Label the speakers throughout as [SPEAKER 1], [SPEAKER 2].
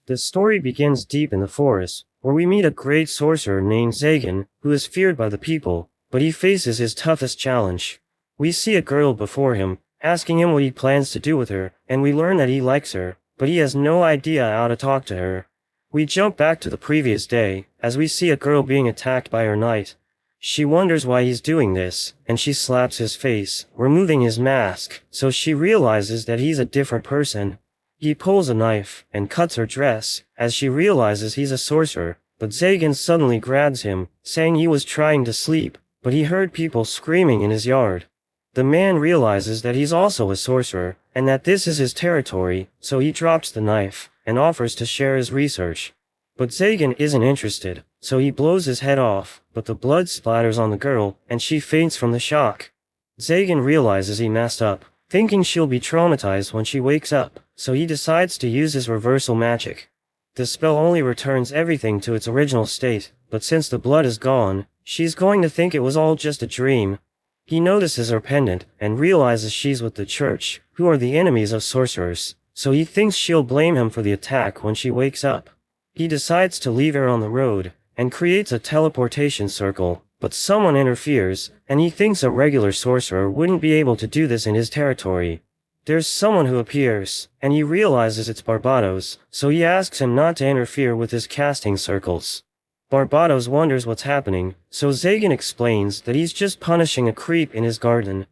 [SPEAKER 1] The story begins deep in the forest, where we meet a great sorcerer named Zagan, who is feared by the people, but he faces his toughest challenge. We see a girl before him, asking him what he plans to do with her, and we learn that he likes her, but he has no idea how to talk to her. We jump back to the previous day, as we see a girl being attacked by her knight. She wonders why he's doing this, and she slaps his face, removing his mask, so she realizes that he's a different person. He pulls a knife, and cuts her dress, as she realizes he's a sorcerer, but Zagan suddenly grabs him, saying he was trying to sleep, but he heard people screaming in his yard. The man realizes that he's also a sorcerer, and that this is his territory, so he drops the knife, and offers to share his research. But Zagan isn't interested, so he blows his head off, but the blood splatters on the girl, and she faints from the shock. Zagan realizes he messed up, thinking she'll be traumatized when she wakes up, so he decides to use his reversal magic. The spell only returns everything to its original state, but since the blood is gone, she's going to think it was all just a dream. He notices her pendant, and realizes she's with the church, who are the enemies of sorcerers, so he thinks she'll blame him for the attack when she wakes up. He decides to leave her on the road, and creates a teleportation circle, but someone interferes, and he thinks a regular sorcerer wouldn't be able to do this in his territory. There's someone who appears, and he realizes it's Barbados, so he asks him not to interfere with his casting circles. Barbados wonders what's happening, so Zagan explains that he's just punishing a creep in his garden.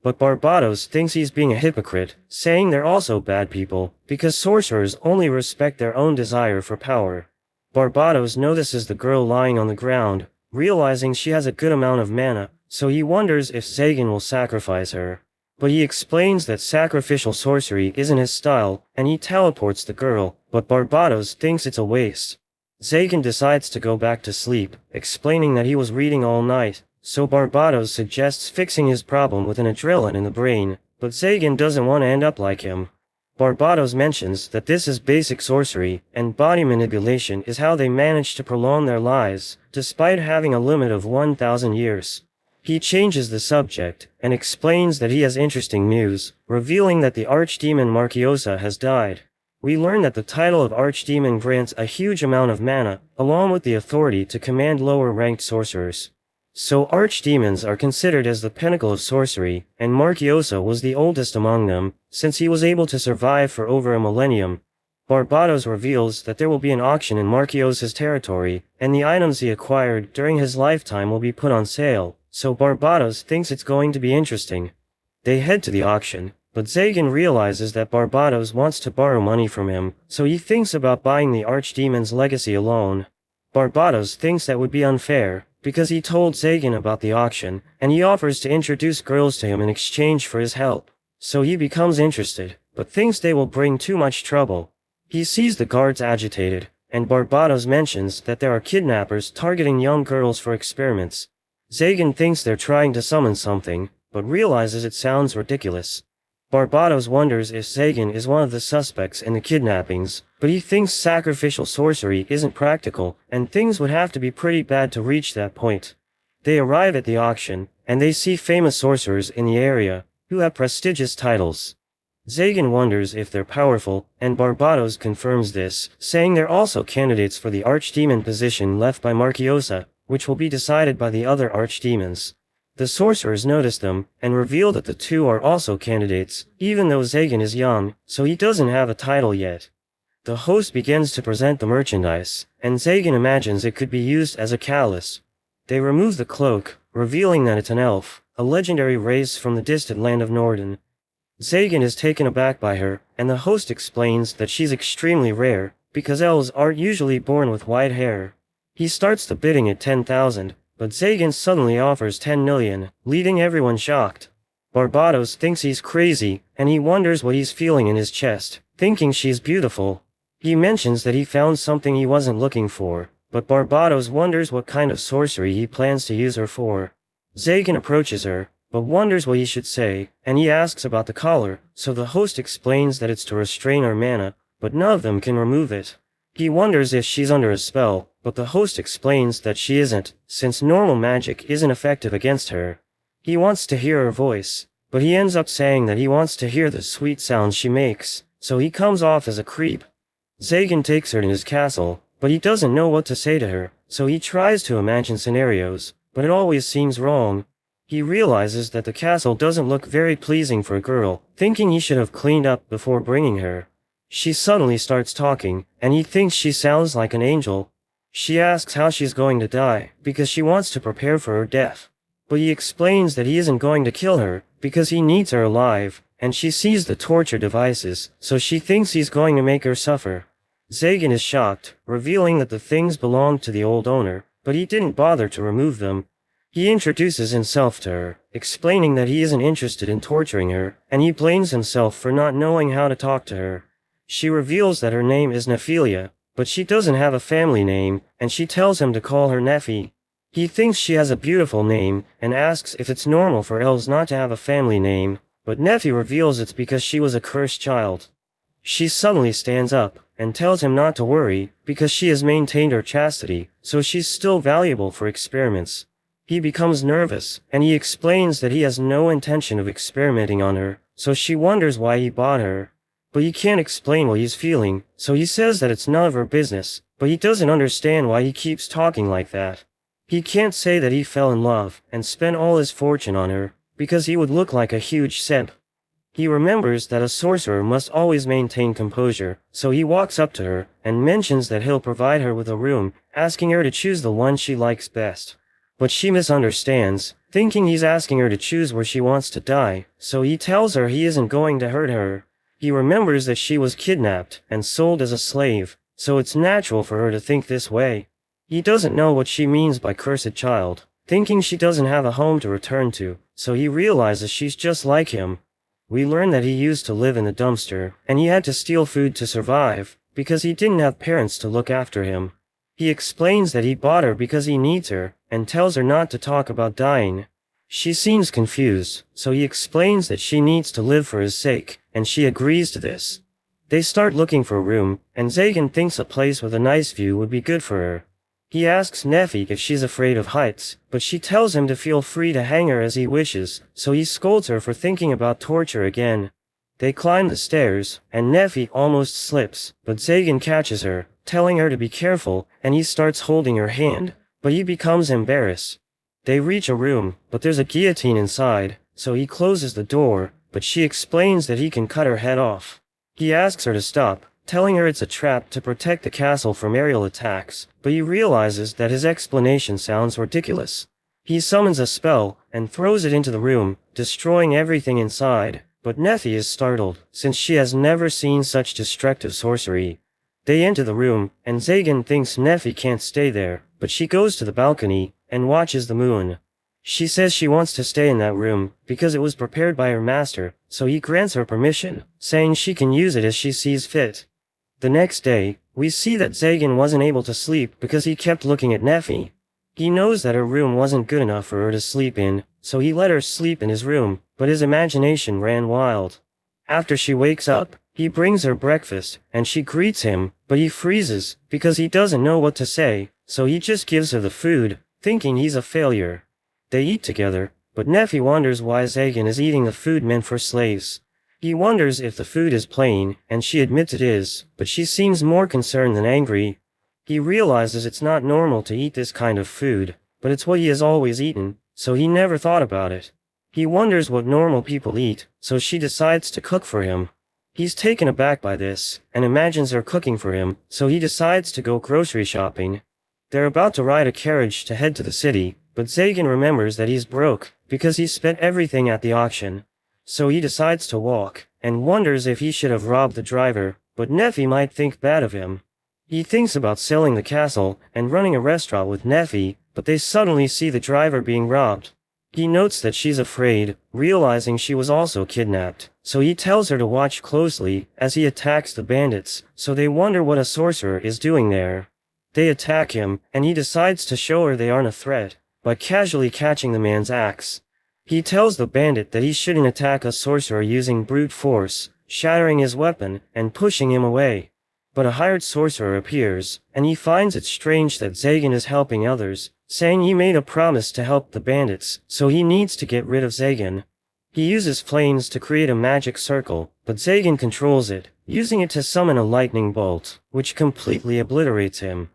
[SPEAKER 1] But Barbados thinks he's being a hypocrite, saying they're also bad people, because sorcerers only respect their own desire for power. Barbados notices the girl lying on the ground, realizing she has a good amount of mana, so he wonders if Zagan will sacrifice her. But he explains that sacrificial sorcery isn't his style, and he teleports the girl, but Barbados thinks it's a waste. Zagan decides to go back to sleep, explaining that he was reading all night, so Barbados suggests fixing his problem with an adrenaline in the brain, but Zagan doesn't want to end up like him. Barbados mentions that this is basic sorcery, and body manipulation is how they manage to prolong their lives, despite having a limit of 1,000 years. He changes the subject, and explains that he has interesting news, revealing that the Archdemon Marchiosa has died. We learn that the title of Archdemon grants a huge amount of mana, along with the authority to command lower-ranked sorcerers. So Archdemons are considered as the pinnacle of sorcery, and Marchiosa was the oldest among them, since he was able to survive for over a millennium. Barbados reveals that there will be an auction in Marchiosa's territory, and the items he acquired during his lifetime will be put on sale, so Barbados thinks it's going to be interesting. They head to the auction, but Zagan realizes that Barbados wants to borrow money from him, so he thinks about buying the Archdemon's legacy alone. Barbados thinks that would be unfair, because he told Zagan about the auction, and he offers to introduce girls to him in exchange for his help. So he becomes interested, but thinks they will bring too much trouble. He sees the guards agitated, and Barbados mentions that there are kidnappers targeting young girls for experiments. Zagan thinks they're trying to summon something, but realizes it sounds ridiculous. Barbados wonders if Zagan is one of the suspects in the kidnappings, but he thinks sacrificial sorcery isn't practical, and things would have to be pretty bad to reach that point. They arrive at the auction, and they see famous sorcerers in the area, who have prestigious titles. Zagan wonders if they're powerful, and Barbados confirms this, saying they're also candidates for the Archdemon position left by Marchiosa, which will be decided by the other Archdemons. The sorcerers notice them, and reveal that the two are also candidates, even though Zagan is young, so he doesn't have a title yet. The host begins to present the merchandise, and Zagan imagines it could be used as a catalyst. They remove the cloak, revealing that it's an elf, a legendary race from the distant land of Norden. Zagan is taken aback by her, and the host explains that she's extremely rare, because elves aren't usually born with white hair. He starts the bidding at 10,000, but Zagan suddenly offers 10 million, leaving everyone shocked. Barbados thinks he's crazy, and he wonders what he's feeling in his chest, thinking she's beautiful. He mentions that he found something he wasn't looking for, but Barbados wonders what kind of sorcery he plans to use her for. Zagan approaches her, but wonders what he should say, and he asks about the collar, so the host explains that it's to restrain her mana, but none of them can remove it. He wonders if she's under a spell, but the host explains that she isn't, since normal magic isn't effective against her. He wants to hear her voice, but he ends up saying that he wants to hear the sweet sounds she makes, so he comes off as a creep. Zagan takes her to his castle, but he doesn't know what to say to her, so he tries to imagine scenarios, but it always seems wrong. He realizes that the castle doesn't look very pleasing for a girl, thinking he should have cleaned up before bringing her. She suddenly starts talking, and he thinks she sounds like an angel. She asks how she's going to die, because she wants to prepare for her death. But he explains that he isn't going to kill her, because he needs her alive, and she sees the torture devices, so she thinks he's going to make her suffer. Zagan is shocked, revealing that the things belonged to the old owner, but he didn't bother to remove them. He introduces himself to her, explaining that he isn't interested in torturing her, and he blames himself for not knowing how to talk to her. She reveals that her name is Nephilia, but she doesn't have a family name, and she tells him to call her Nephi. He thinks she has a beautiful name, and asks if it's normal for elves not to have a family name, but Nephi reveals it's because she was a cursed child. She suddenly stands up, and tells him not to worry, because she has maintained her chastity, so she's still valuable for experiments. He becomes nervous, and he explains that he has no intention of experimenting on her, so she wonders why he bought her. But he can't explain what he's feeling, so he says that it's none of her business, but he doesn't understand why he keeps talking like that. He can't say that he fell in love, and spent all his fortune on her, because he would look like a huge simp. He remembers that a sorcerer must always maintain composure, so he walks up to her, and mentions that he'll provide her with a room, asking her to choose the one she likes best. But she misunderstands, thinking he's asking her to choose where she wants to die, so he tells her he isn't going to hurt her. He remembers that she was kidnapped, and sold as a slave, so it's natural for her to think this way. He doesn't know what she means by cursed child, thinking she doesn't have a home to return to, so he realizes she's just like him. We learn that he used to live in a dumpster, and he had to steal food to survive, because he didn't have parents to look after him. He explains that he bought her because he needs her, and tells her not to talk about dying. She seems confused, so he explains that she needs to live for his sake, and she agrees to this. They start looking for a room, and Zagan thinks a place with a nice view would be good for her. He asks Nephi if she's afraid of heights, but she tells him to feel free to hang her as he wishes, so he scolds her for thinking about torture again. They climb the stairs, and Nephi almost slips, but Zagan catches her, telling her to be careful, and he starts holding her hand, but he becomes embarrassed. They reach a room, but there's a guillotine inside, so he closes the door, but she explains that he can cut her head off. He asks her to stop, telling her it's a trap to protect the castle from aerial attacks, but he realizes that his explanation sounds ridiculous. He summons a spell, and throws it into the room, destroying everything inside, but Nephi is startled, since she has never seen such destructive sorcery. They enter the room, and Zagan thinks Nephi can't stay there, but she goes to the balcony, and watches the moon. She says she wants to stay in that room, because it was prepared by her master, so he grants her permission, saying she can use it as she sees fit. The next day, we see that Zagan wasn't able to sleep because he kept looking at Nephi. He knows that her room wasn't good enough for her to sleep in, so he let her sleep in his room, but his imagination ran wild. After she wakes up, he brings her breakfast, and she greets him, but he freezes, because he doesn't know what to say, so he just gives her the food, thinking he's a failure. They eat together, but Nephi wonders why Zagan is eating the food meant for slaves. He wonders if the food is plain, and she admits it is, but she seems more concerned than angry. He realizes it's not normal to eat this kind of food, but it's what he has always eaten, so he never thought about it. He wonders what normal people eat, so she decides to cook for him. He's taken aback by this, and imagines her cooking for him, so he decides to go grocery shopping. They're about to ride a carriage to head to the city, but Zagan remembers that he's broke, because he spent everything at the auction. So he decides to walk, and wonders if he should have robbed the driver, but Nephi might think bad of him. He thinks about selling the castle, and running a restaurant with Nephi, but they suddenly see the driver being robbed. He notes that she's afraid, realizing she was also kidnapped, so he tells her to watch closely, as he attacks the bandits, so they wonder what a sorcerer is doing there. They attack him, and he decides to show her they aren't a threat, by casually catching the man's axe. He tells the bandit that he shouldn't attack a sorcerer using brute force, shattering his weapon, and pushing him away. But a hired sorcerer appears, and he finds it strange that Zagan is helping others, saying he made a promise to help the bandits, so he needs to get rid of Zagan. He uses flames to create a magic circle, but Zagan controls it, using it to summon a lightning bolt, which completely obliterates him.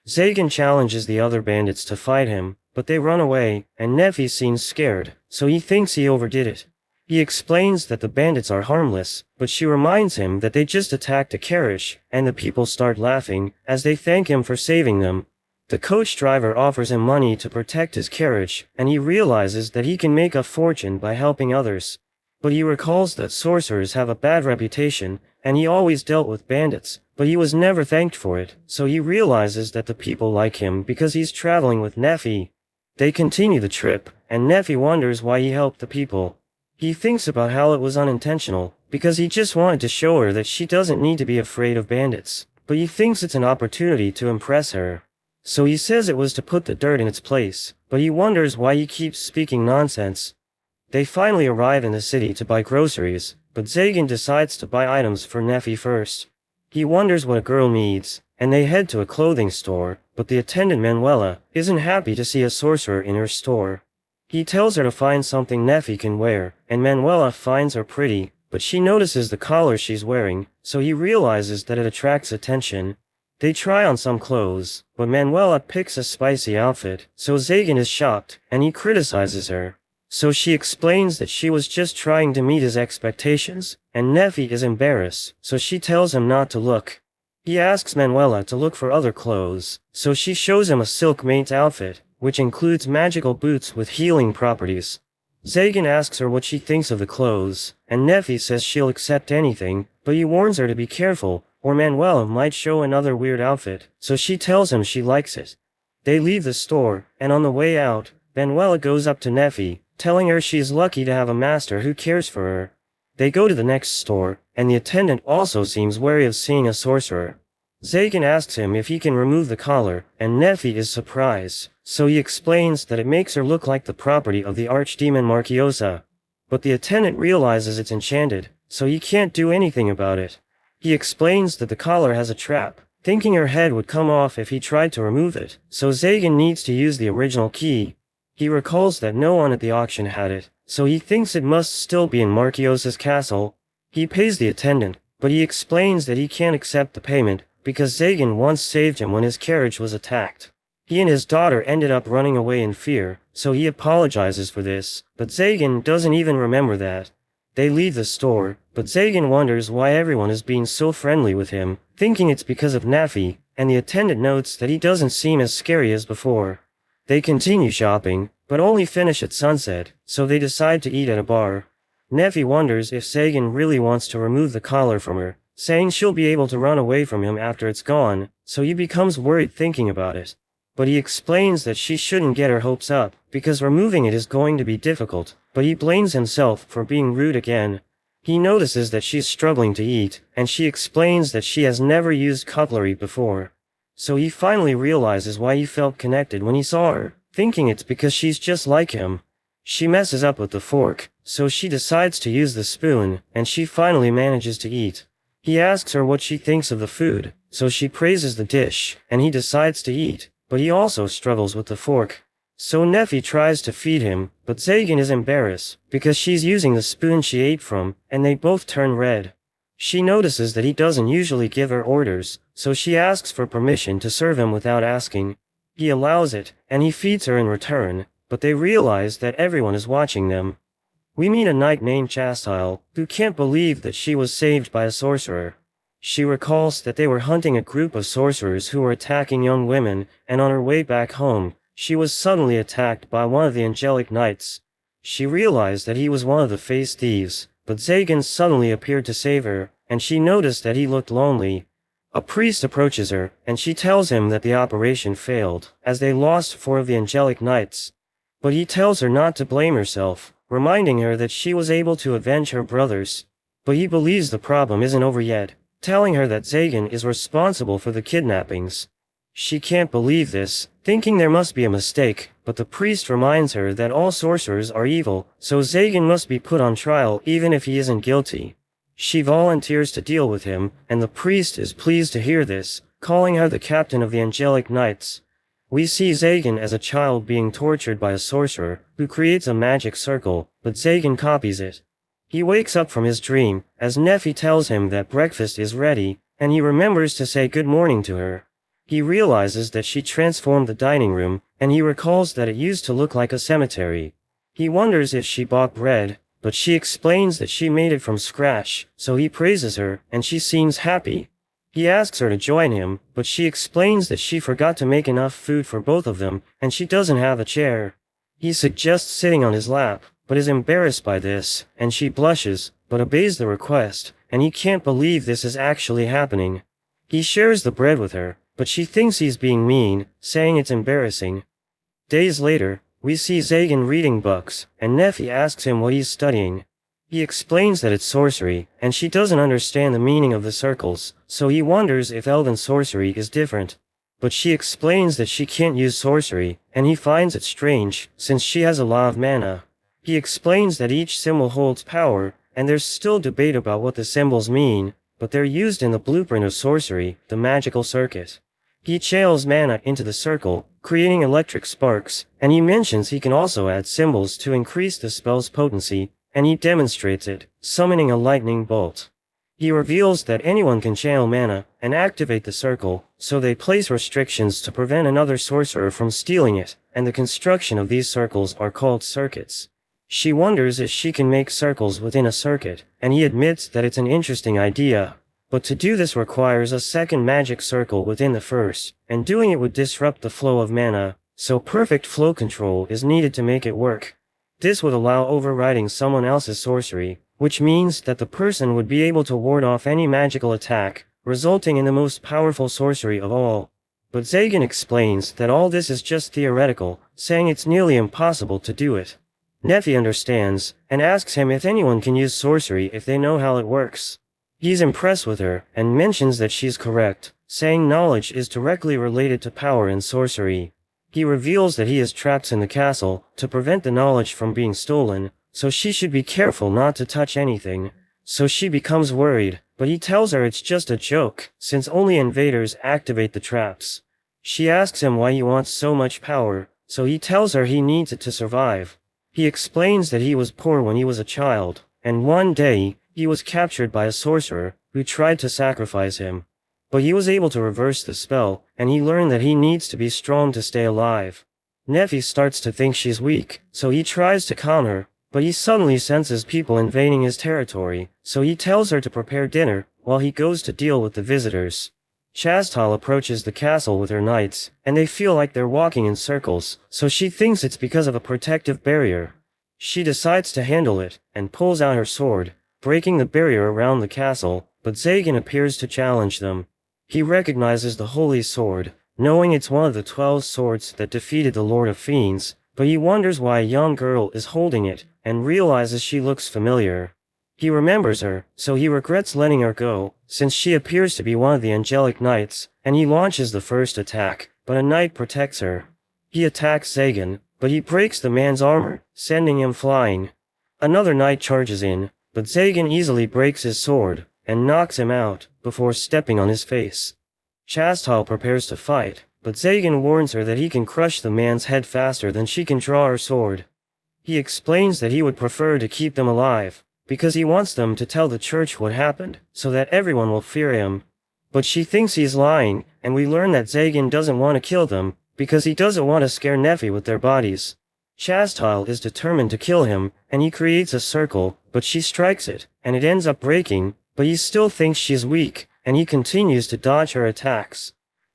[SPEAKER 1] Zagan challenges the other bandits to fight him, but they run away, and Nefi seems scared, so he thinks he overdid it. He explains that the bandits are harmless, but she reminds him that they just attacked a carriage, and the people start laughing, as they thank him for saving them. The coach driver offers him money to protect his carriage, and he realizes that he can make a fortune by helping others. But he recalls that sorcerers have a bad reputation, and he always dealt with bandits, but he was never thanked for it, so he realizes that the people like him because he's traveling with Nefi. They continue the trip, and Nefi wonders why he helped the people. He thinks about how it was unintentional, because he just wanted to show her that she doesn't need to be afraid of bandits, but he thinks it's an opportunity to impress her. So he says it was to put the dirt in its place, but he wonders why he keeps speaking nonsense. They finally arrive in the city to buy groceries, but Zagan decides to buy items for Nefi first. He wonders what a girl needs, and they head to a clothing store, but the attendant Manuela isn't happy to see a sorcerer in her store. He tells her to find something Nefi can wear, and Manuela finds her pretty, but she notices the collar she's wearing, so he realizes that it attracts attention. They try on some clothes, but Manuela picks a spicy outfit, so Zagan is shocked, and he criticizes her. So she explains that she was just trying to meet his expectations, and Nefi is embarrassed, so she tells him not to look. He asks Manuela to look for other clothes, so she shows him a silk maid's outfit, which includes magical boots with healing properties. Zagan asks her what she thinks of the clothes, and Nefi says she'll accept anything, but he warns her to be careful, or Manuela might show another weird outfit, so she tells him she likes it. They leave the store, and on the way out, Manuela goes up to Nefi, telling her she's lucky to have a master who cares for her. They go to the next store, and the attendant also seems wary of seeing a sorcerer. Zagan asks him if he can remove the collar, and Nefi is surprised, so he explains that it makes her look like the property of the Archdemon Marchiosa. But the attendant realizes it's enchanted, so he can't do anything about it. He explains that the collar has a trap, thinking her head would come off if he tried to remove it, so Zagan needs to use the original key. He recalls that no one at the auction had it, so he thinks it must still be in Marchiosa's castle. He pays the attendant, but he explains that he can't accept the payment, because Zagan once saved him when his carriage was attacked. He and his daughter ended up running away in fear, so he apologizes for this, but Zagan doesn't even remember that. They leave the store, but Zagan wonders why everyone is being so friendly with him, thinking it's because of Nefi, and the attendant notes that he doesn't seem as scary as before. They continue shopping, but only finish at sunset, so they decide to eat at a bar. Nefi wonders if Zagan really wants to remove the collar from her, saying she'll be able to run away from him after it's gone, so he becomes worried thinking about it. But he explains that she shouldn't get her hopes up, because removing it is going to be difficult, but he blames himself for being rude again. He notices that she's struggling to eat, and she explains that she has never used cutlery before. So he finally realizes why he felt connected when he saw her, thinking it's because she's just like him. She messes up with the fork, so she decides to use the spoon, and she finally manages to eat. He asks her what she thinks of the food, so she praises the dish, and he decides to eat, but he also struggles with the fork. So Nefi tries to feed him, but Zagan is embarrassed, because she's using the spoon she ate from, and they both turn red. She notices that he doesn't usually give her orders, so she asks for permission to serve him without asking. He allows it, and he feeds her in return, but they realize that everyone is watching them. We meet a knight named Chastile, who can't believe that she was saved by a sorcerer. She recalls that they were hunting a group of sorcerers who were attacking young women, and on her way back home, she was suddenly attacked by one of the angelic knights. She realized that he was one of the face thieves, but Zagan suddenly appeared to save her, and she noticed that he looked lonely. A priest approaches her, and she tells him that the operation failed, as they lost 4 of the angelic knights. But he tells her not to blame herself, reminding her that she was able to avenge her brothers. But he believes the problem isn't over yet, telling her that Zagan is responsible for the kidnappings. She can't believe this, thinking there must be a mistake, but the priest reminds her that all sorcerers are evil, so Zagan must be put on trial even if he isn't guilty. She volunteers to deal with him, and the priest is pleased to hear this, calling her the captain of the angelic knights. We see Zagan as a child being tortured by a sorcerer who creates a magic circle, but Zagan copies it. He wakes up from his dream as Nephi tells him that breakfast is ready, and he remembers to say good morning to her. He realizes that she transformed the dining room, and he recalls that it used to look like a cemetery. He wonders if she bought bread, but she explains that she made it from scratch, so he praises her, and she seems happy. He asks her to join him, but she explains that she forgot to make enough food for both of them, and she doesn't have a chair. He suggests sitting on his lap, but is embarrassed by this, and she blushes, but obeys the request, and he can't believe this is actually happening. He shares the bread with her, but she thinks he's being mean, saying it's embarrassing. Days later, we see Zagan reading books, and Nephi asks him what he's studying. He explains that it's sorcery, and she doesn't understand the meaning of the circles, so he wonders if elven sorcery is different. But she explains that she can't use sorcery, and he finds it strange, since she has a lot of mana. He explains that each symbol holds power, and there's still debate about what the symbols mean, but they're used in the blueprint of sorcery, the magical circuit. He channels mana into the circle, creating electric sparks, and he mentions he can also add symbols to increase the spell's potency, and he demonstrates it, summoning a lightning bolt. He reveals that anyone can channel mana and activate the circle, so they place restrictions to prevent another sorcerer from stealing it, and the construction of these circles are called circuits. She wonders if she can make circles within a circuit, and he admits that it's an interesting idea. But to do this requires a second magic circle within the first, and doing it would disrupt the flow of mana, so perfect flow control is needed to make it work. This would allow overriding someone else's sorcery, which means that the person would be able to ward off any magical attack, resulting in the most powerful sorcery of all. But Zagan explains that all this is just theoretical, saying it's nearly impossible to do it. Nephi understands, and asks him if anyone can use sorcery if they know how it works. He's impressed with her, and mentions that she's correct, saying knowledge is directly related to power in sorcery. He reveals that he is trapped in the castle to prevent the knowledge from being stolen, so she should be careful not to touch anything. So she becomes worried, but he tells her it's just a joke, since only invaders activate the traps. She asks him why he wants so much power, so he tells her he needs it to survive. He explains that he was poor when he was a child, and one day, he was captured by a sorcerer who tried to sacrifice him. But he was able to reverse the spell, and he learned that he needs to be strong to stay alive. Nephi starts to think she's weak, so he tries to calm her, but he suddenly senses people invading his territory, so he tells her to prepare dinner while he goes to deal with the visitors. Chastal approaches the castle with her knights, and they feel like they're walking in circles, so she thinks it's because of a protective barrier. She decides to handle it, and pulls out her sword, breaking the barrier around the castle, but Zagan appears to challenge them. He recognizes the Holy Sword, knowing it's one of the 12 swords that defeated the Lord of Fiends, but he wonders why a young girl is holding it, and realizes she looks familiar. He remembers her, so he regrets letting her go, since she appears to be one of the angelic knights, and he launches the first attack, but a knight protects her. He attacks Zagan, but he breaks the man's armor, sending him flying. Another knight charges in, but Zagan easily breaks his sword, and knocks him out, before stepping on his face. Chastal prepares to fight, but Zagan warns her that he can crush the man's head faster than she can draw her sword. He explains that he would prefer to keep them alive, because he wants them to tell the church what happened, so that everyone will fear him. But she thinks he's lying, and we learn that Zagan doesn't want to kill them, because he doesn't want to scare Nephi with their bodies. Chastal is determined to kill him, and he creates a circle, but she strikes it, and it ends up breaking, but he still thinks she's weak, and he continues to dodge her attacks.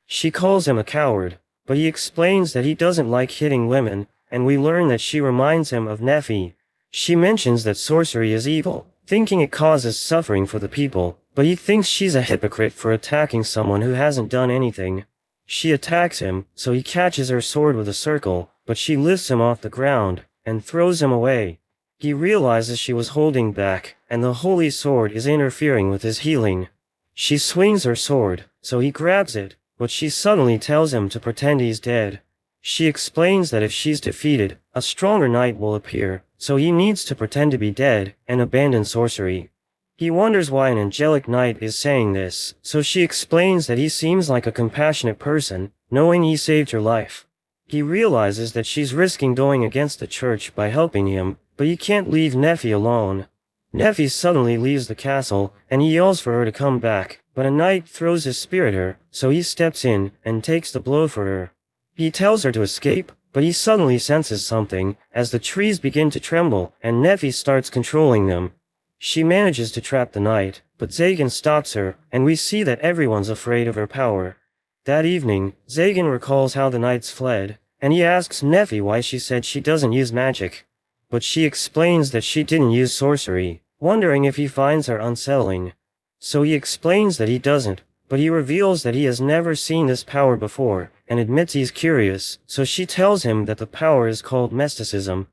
[SPEAKER 1] She calls him a coward, but he explains that he doesn't like hitting women, and we learn that she reminds him of Nephi. She mentions that sorcery is evil, thinking it causes suffering for the people, but he thinks she's a hypocrite for attacking someone who hasn't done anything. She attacks him, so he catches her sword with a circle, but she lifts him off the ground, and throws him away. He realizes she was holding back, and the holy sword is interfering with his healing. She swings her sword, so he grabs it, but she suddenly tells him to pretend he's dead. She explains that if she's defeated, a stronger knight will appear, so he needs to pretend to be dead, and abandon sorcery. He wonders why an angelic knight is saying this, so she explains that he seems like a compassionate person, knowing he saved her life. He realizes that she's risking going against the church by helping him, but he can't leave Neffy alone. Neffy suddenly leaves the castle, and he yells for her to come back, but a knight throws his spear at her, so he steps in and takes the blow for her. He tells her to escape, but he suddenly senses something, as the trees begin to tremble, and Neffy starts controlling them. She manages to trap the knight, but Zagan stops her, and we see that everyone's afraid of her power. That evening, Zagan recalls how the knights fled, and he asks Neffy why she said she doesn't use magic. But she explains that she didn't use sorcery, wondering if he finds her unsettling. So he explains that he doesn't, but he reveals that he has never seen this power before, and admits he's curious, so she tells him that the power is called mysticism.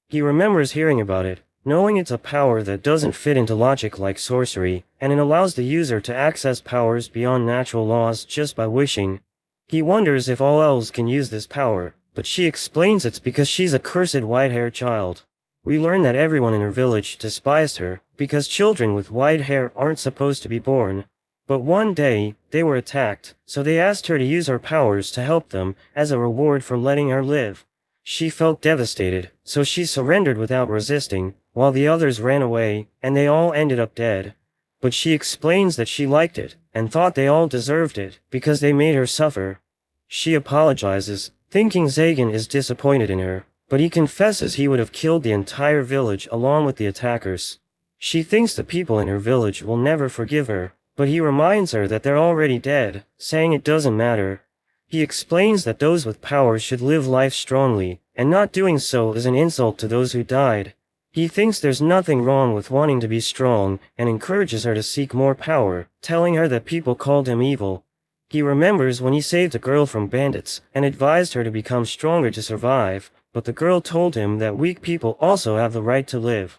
[SPEAKER 1] He remembers hearing about it, knowing it's a power that doesn't fit into logic like sorcery, and it allows the user to access powers beyond natural laws just by wishing. He wonders if all elves can use this power, but she explains it's because she's a cursed white-haired child. We learn that everyone in her village despised her, because children with white hair aren't supposed to be born. But one day, they were attacked, so they asked her to use her powers to help them, as a reward for letting her live. She felt devastated, so she surrendered without resisting, while the others ran away, and they all ended up dead. But she explains that she liked it, and thought they all deserved it, because they made her suffer. She apologizes, thinking Zagan is disappointed in her, but he confesses he would have killed the entire village along with the attackers. She thinks the people in her village will never forgive her, but he reminds her that they're already dead, saying it doesn't matter. He explains that those with power should live life strongly, and not doing so is an insult to those who died. He thinks there's nothing wrong with wanting to be strong, and encourages her to seek more power, telling her that people called him evil. He remembers when he saved a girl from bandits, and advised her to become stronger to survive, but the girl told him that weak people also have the right to live.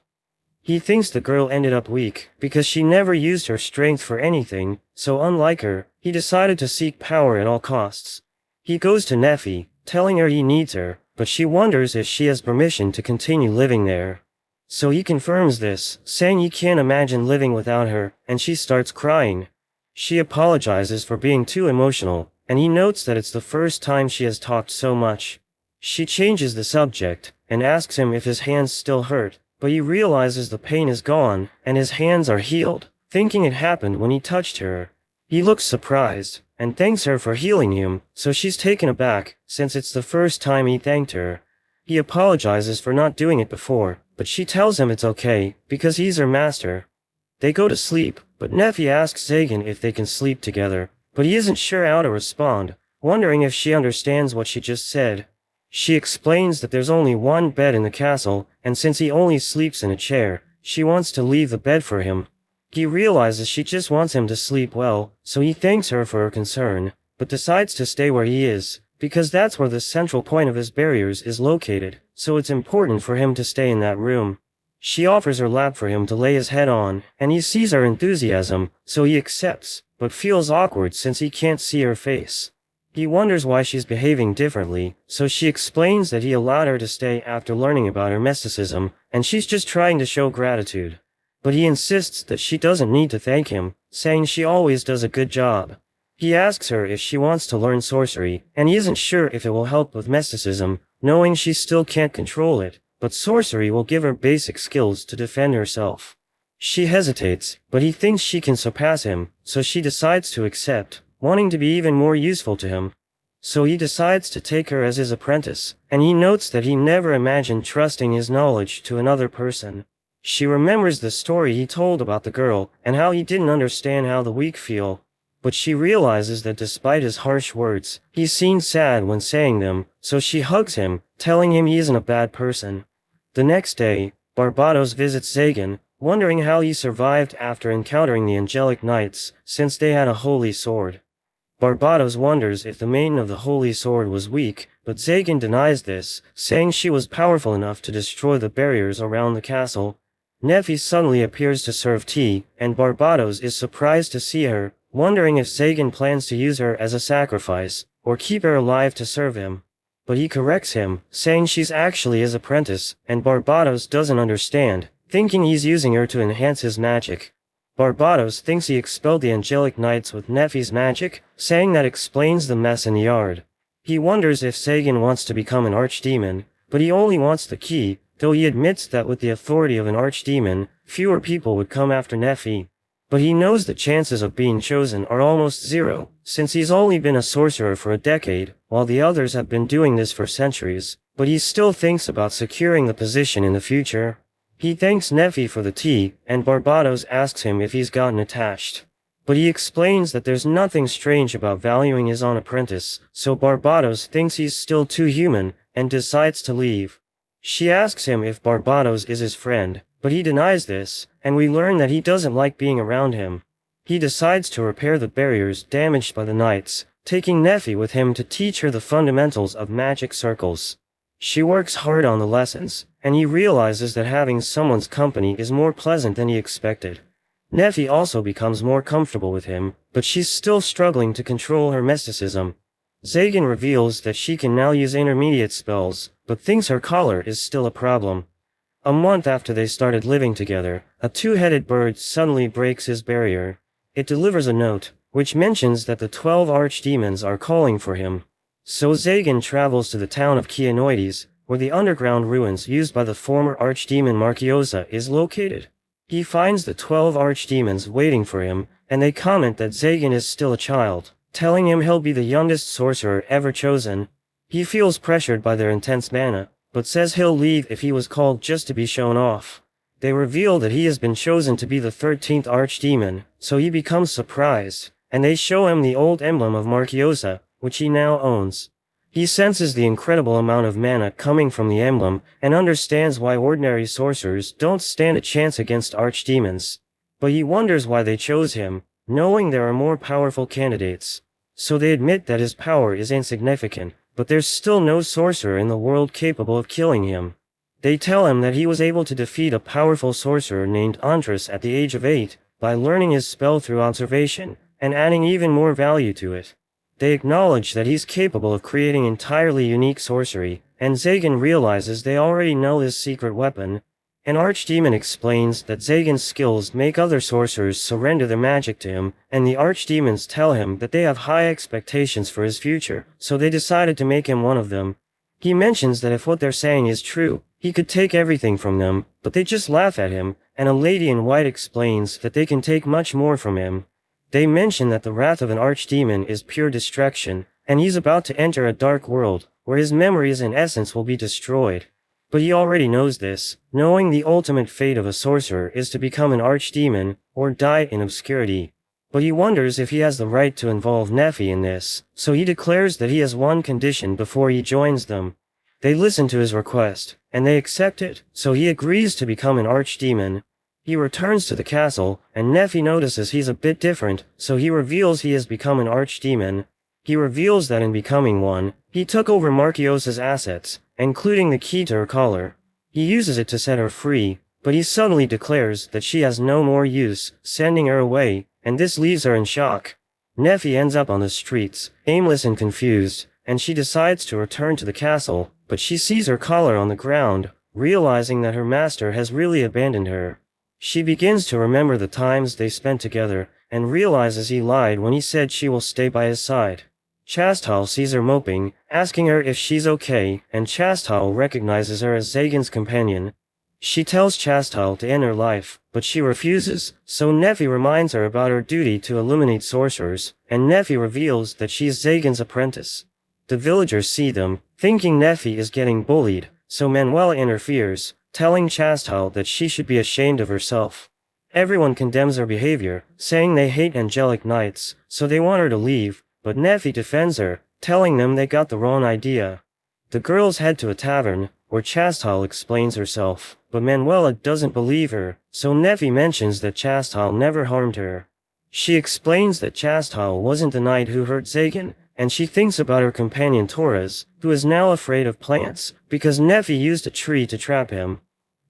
[SPEAKER 1] He thinks the girl ended up weak, because she never used her strength for anything, so unlike her, he decided to seek power at all costs. He goes to Neffy, telling her he needs her, but she wonders if she has permission to continue living there. So he confirms this, saying he can't imagine living without her, and she starts crying. She apologizes for being too emotional, and he notes that it's the first time she has talked so much. She changes the subject, and asks him if his hands still hurt, but he realizes the pain is gone, and his hands are healed, thinking it happened when he touched her. He looks surprised, and thanks her for healing him, so she's taken aback, since it's the first time he thanked her. He apologizes for not doing it before, but she tells him it's okay, because he's her master. They go to sleep, but Neffy asks Zagan if they can sleep together, but he isn't sure how to respond, wondering if she understands what she just said. She explains that there's only one bed in the castle, and since he only sleeps in a chair, she wants to leave the bed for him. He realizes she just wants him to sleep well, so he thanks her for her concern, but decides to stay where he is, because that's where the central point of his barriers is located, so it's important for him to stay in that room. She offers her lap for him to lay his head on, and he sees her enthusiasm, so he accepts, but feels awkward since he can't see her face. He wonders why she's behaving differently, so she explains that he allowed her to stay after learning about her mysticism, and she's just trying to show gratitude. But he insists that she doesn't need to thank him, saying she always does a good job. He asks her if she wants to learn sorcery, and he isn't sure if it will help with mysticism, knowing she still can't control it, but sorcery will give her basic skills to defend herself. She hesitates, but he thinks she can surpass him, so she decides to accept, wanting to be even more useful to him. So he decides to take her as his apprentice, and he notes that he never imagined trusting his knowledge to another person. She remembers the story he told about the girl, and how he didn't understand how the weak feel. But she realizes that despite his harsh words, he seemed sad when saying them, so she hugs him, telling him he isn't a bad person. The next day, Barbados visits Zagan, wondering how he survived after encountering the angelic knights, since they had a holy sword. Barbados wonders if the maiden of the holy sword was weak, but Zagan denies this, saying she was powerful enough to destroy the barriers around the castle. Neffy suddenly appears to serve tea, and Barbados is surprised to see her, wondering if Zagan plans to use her as a sacrifice, or keep her alive to serve him. But he corrects him, saying she's actually his apprentice, and Barbados doesn't understand, thinking he's using her to enhance his magic. Barbados thinks he expelled the angelic knights with Neffy's magic, saying that explains the mess in the yard. He wonders if Sagan wants to become an archdemon, but he only wants the key, though he admits that with the authority of an archdemon, fewer people would come after Nephi. But he knows the chances of being chosen are almost zero, since he's only been a sorcerer for a decade, while the others have been doing this for centuries, but he still thinks about securing the position in the future. He thanks Nephi for the tea, and Barbados asks him if he's gotten attached. But he explains that there's nothing strange about valuing his own apprentice, so Barbados thinks he's still too human, and decides to leave. She asks him if Barbados is his friend, but he denies this, and we learn that he doesn't like being around him. He decides to repair the barriers damaged by the knights, taking Nephi with him to teach her the fundamentals of magic circles. She works hard on the lessons, and he realizes that having someone's company is more pleasant than he expected. Nephi also becomes more comfortable with him, but she's still struggling to control her mysticism. Sagan reveals that she can now use intermediate spells, but thinks her collar is still a problem. A month after they started living together, a two-headed bird suddenly breaks his barrier. It delivers a note, which mentions that the 12 archdemons are calling for him. So Sagan travels to the town of Keanoides, where the underground ruins used by the former archdemon Marchiosa is located. He finds the 12 archdemons waiting for him, and they comment that Sagan is still a child, telling him he'll be the youngest sorcerer ever chosen. He feels pressured by their intense mana, but says he'll leave if he was called just to be shown off. They reveal that he has been chosen to be the 13th archdemon, so he becomes surprised, and they show him the old emblem of Marchiosa, which he now owns. He senses the incredible amount of mana coming from the emblem, and understands why ordinary sorcerers don't stand a chance against archdemons. But he wonders why they chose him, knowing there are more powerful candidates. So they admit that his power is insignificant, but there's still no sorcerer in the world capable of killing him. They tell him that he was able to defeat a powerful sorcerer named Andras at the age of 8, by learning his spell through observation, and adding even more value to it. They acknowledge that he's capable of creating entirely unique sorcery, and Sagan realizes they already know his secret weapon. An archdemon explains that Sagan's skills make other sorcerers surrender their magic to him, and the archdemons tell him that they have high expectations for his future, so they decided to make him one of them. He mentions that if what they're saying is true, he could take everything from them, but they just laugh at him, and a lady in white explains that they can take much more from him. They mention that the wrath of an archdemon is pure destruction, and he's about to enter a dark world, where his memories and essence will be destroyed. But he already knows this, knowing the ultimate fate of a sorcerer is to become an archdemon, or die in obscurity. But he wonders if he has the right to involve Nephi in this, so he declares that he has one condition before he joins them. They listen to his request, and they accept it, so he agrees to become an archdemon. He returns to the castle, and Nephi notices he's a bit different, so he reveals he has become an archdemon. He reveals that in becoming one, he took over Marchiosa's assets, including the key to her collar. He uses it to set her free, but he suddenly declares that she has no more use, sending her away, and this leaves her in shock. Nephi ends up on the streets, aimless and confused, and she decides to return to the castle, but she sees her collar on the ground, realizing that her master has really abandoned her. She begins to remember the times they spent together, and realizes he lied when he said she will stay by his side. Chastal sees her moping, asking her if she's okay, and Chastal recognizes her as Sagan's companion. She tells Chastal to end her life, but she refuses, so Nephi reminds her about her duty to illuminate sorcerers, and Nephi reveals that she's Sagan's apprentice. The villagers see them, thinking Nephi is getting bullied, so Manuela interferes, telling Chastal that she should be ashamed of herself. Everyone condemns her behavior, saying they hate angelic knights, so they want her to leave, but Nephi defends her, telling them they got the wrong idea. The girls head to a tavern, where Chastal explains herself, but Manuela doesn't believe her, so Nephi mentions that Chastal never harmed her. She explains that Chastal wasn't the knight who hurt Sagan, and she thinks about her companion Torres, who is now afraid of plants, because Nephi used a tree to trap him.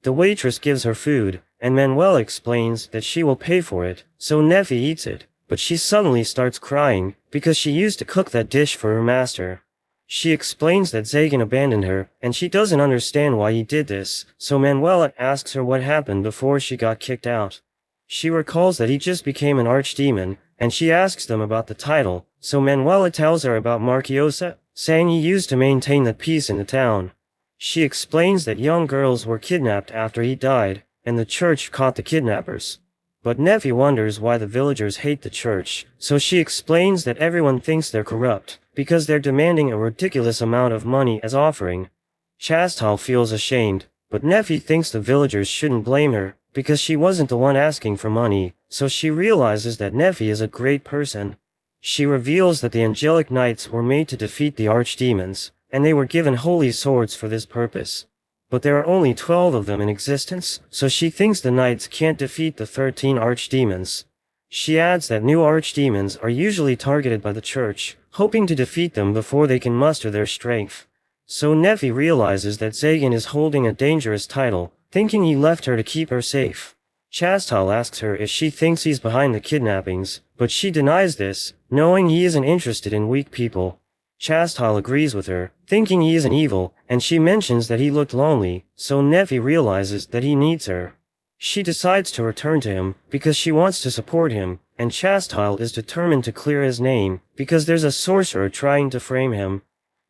[SPEAKER 1] The waitress gives her food, and Manuela explains that she will pay for it, so Nephi eats it, but she suddenly starts crying, because she used to cook that dish for her master. She explains that Sagan abandoned her, and she doesn't understand why he did this, so Manuela asks her what happened before she got kicked out. She recalls that he just became an archdemon, and she asks them about the title, so Manuela tells her about Marchiosa, saying he used to maintain the peace in the town. She explains that young girls were kidnapped after he died, and the church caught the kidnappers. But Nephi wonders why the villagers hate the church, so she explains that everyone thinks they're corrupt, because they're demanding a ridiculous amount of money as offering. Chastal feels ashamed, but Nephi thinks the villagers shouldn't blame her, because she wasn't the one asking for money, so she realizes that Nephi is a great person. She reveals that the angelic knights were made to defeat the archdemons, and they were given holy swords for this purpose. But there are only 12 of them in existence, so she thinks the knights can't defeat the 13 archdemons. She adds that new archdemons are usually targeted by the church, hoping to defeat them before they can muster their strength. So Nephi realizes that Zagan is holding a dangerous title, thinking he left her to keep her safe. Chastal asks her if she thinks he's behind the kidnappings, but she denies this, knowing he isn't interested in weak people. Chastal agrees with her, thinking he isn't evil, and she mentions that he looked lonely, so Nephi realizes that he needs her. She decides to return to him, because she wants to support him, and Chastal is determined to clear his name, because there's a sorcerer trying to frame him.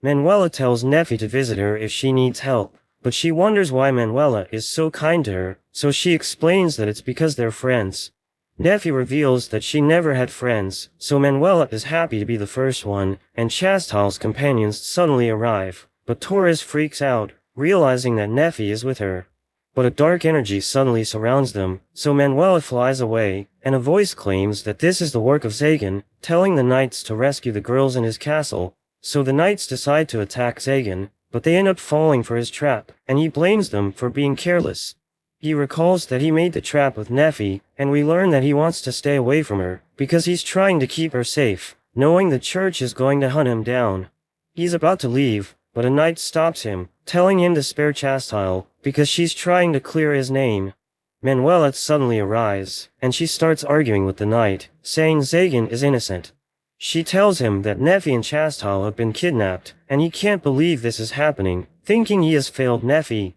[SPEAKER 1] Manuela tells Nephi to visit her if she needs help, but she wonders why Manuela is so kind to her, so she explains that it's because they're friends. Nephi reveals that she never had friends, so Manuela is happy to be the first one, and Chastal's companions suddenly arrive, but Torres freaks out, realizing that Nephi is with her. But a dark energy suddenly surrounds them, so Manuela flies away, and a voice claims that this is the work of Zagan, telling the knights to rescue the girls in his castle. So the knights decide to attack Zagan, but they end up falling for his trap, and he blames them for being careless. He recalls that he made the trap with Nephi, and we learn that he wants to stay away from her, because he's trying to keep her safe, knowing the church is going to hunt him down. He's about to leave, but a knight stops him, telling him to spare Chastal, because she's trying to clear his name. Manuela suddenly arrives, and she starts arguing with the knight, saying Zagan is innocent. She tells him that Nephi and Chastal have been kidnapped, and he can't believe this is happening, thinking he has failed Nephi.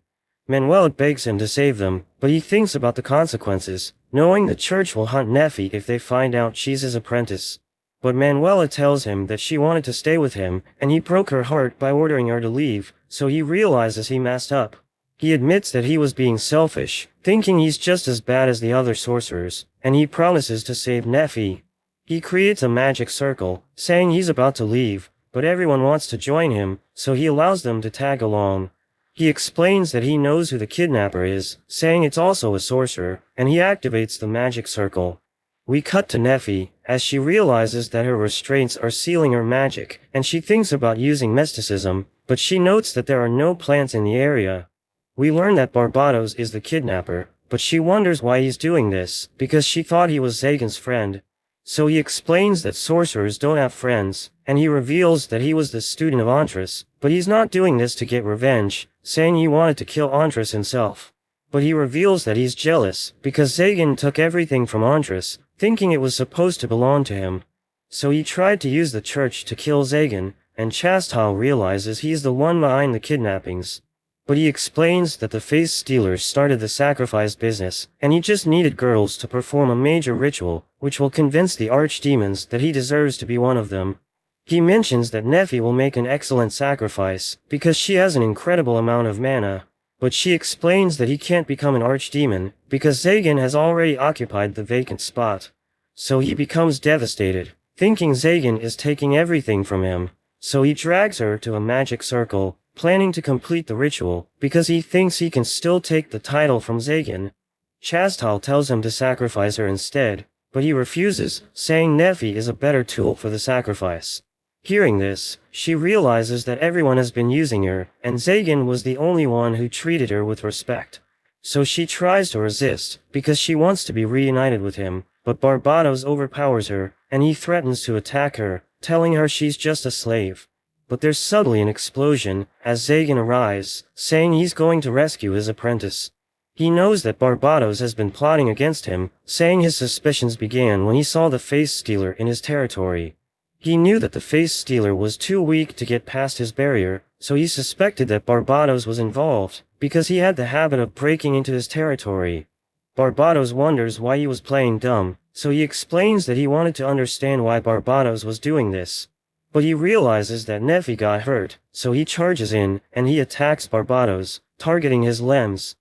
[SPEAKER 1] Manuela begs him to save them, but he thinks about the consequences, knowing the church will hunt Nephi if they find out she's his apprentice. But Manuela tells him that she wanted to stay with him, and he broke her heart by ordering her to leave, so he realizes he messed up. He admits that he was being selfish, thinking he's just as bad as the other sorcerers, and he promises to save Nephi. He creates a magic circle, saying he's about to leave, but everyone wants to join him, so he allows them to tag along. He explains that he knows who the kidnapper is, saying it's also a sorcerer, and he activates the magic circle. We cut to Nephi, as she realizes that her restraints are sealing her magic, and she thinks about using mysticism, but she notes that there are no plants in the area. We learn that Barbados is the kidnapper, but she wonders why he's doing this, because she thought he was Zagan's friend. So he explains that sorcerers don't have friends, and he reveals that he was the student of Antras, but he's not doing this to get revenge, saying he wanted to kill Antras himself. But he reveals that he's jealous, because Zagan took everything from Antras, thinking it was supposed to belong to him. So he tried to use the church to kill Zagan, and Chastal realizes he's the one behind the kidnappings. But he explains that the face stealers started the sacrifice business, and he just needed girls to perform a major ritual, which will convince the archdemons that he deserves to be one of them. He mentions that Nephi will make an excellent sacrifice, because she has an incredible amount of mana. But she explains that he can't become an archdemon, because Zagan has already occupied the vacant spot. So he becomes devastated, thinking Zagan is taking everything from him. So he drags her to a magic circle, planning to complete the ritual, because he thinks he can still take the title from Zagan. Chastal tells him to sacrifice her instead, but he refuses, saying Nephi is a better tool for the sacrifice. Hearing this, she realizes that everyone has been using her, and Zagan was the only one who treated her with respect. So she tries to resist, because she wants to be reunited with him, but Barbados overpowers her, and he threatens to attack her, telling her she's just a slave. But there's suddenly an explosion, as Zagan arrives, saying he's going to rescue his apprentice. He knows that Barbados has been plotting against him, saying his suspicions began when he saw the face stealer in his territory. He knew that the face stealer was too weak to get past his barrier, so he suspected that Barbados was involved, because he had the habit of breaking into his territory. Barbados wonders why he was playing dumb, so he explains that he wanted to understand why Barbados was doing this. But he realizes that Nefi got hurt, so he charges in, and he attacks Barbados, targeting his limbs.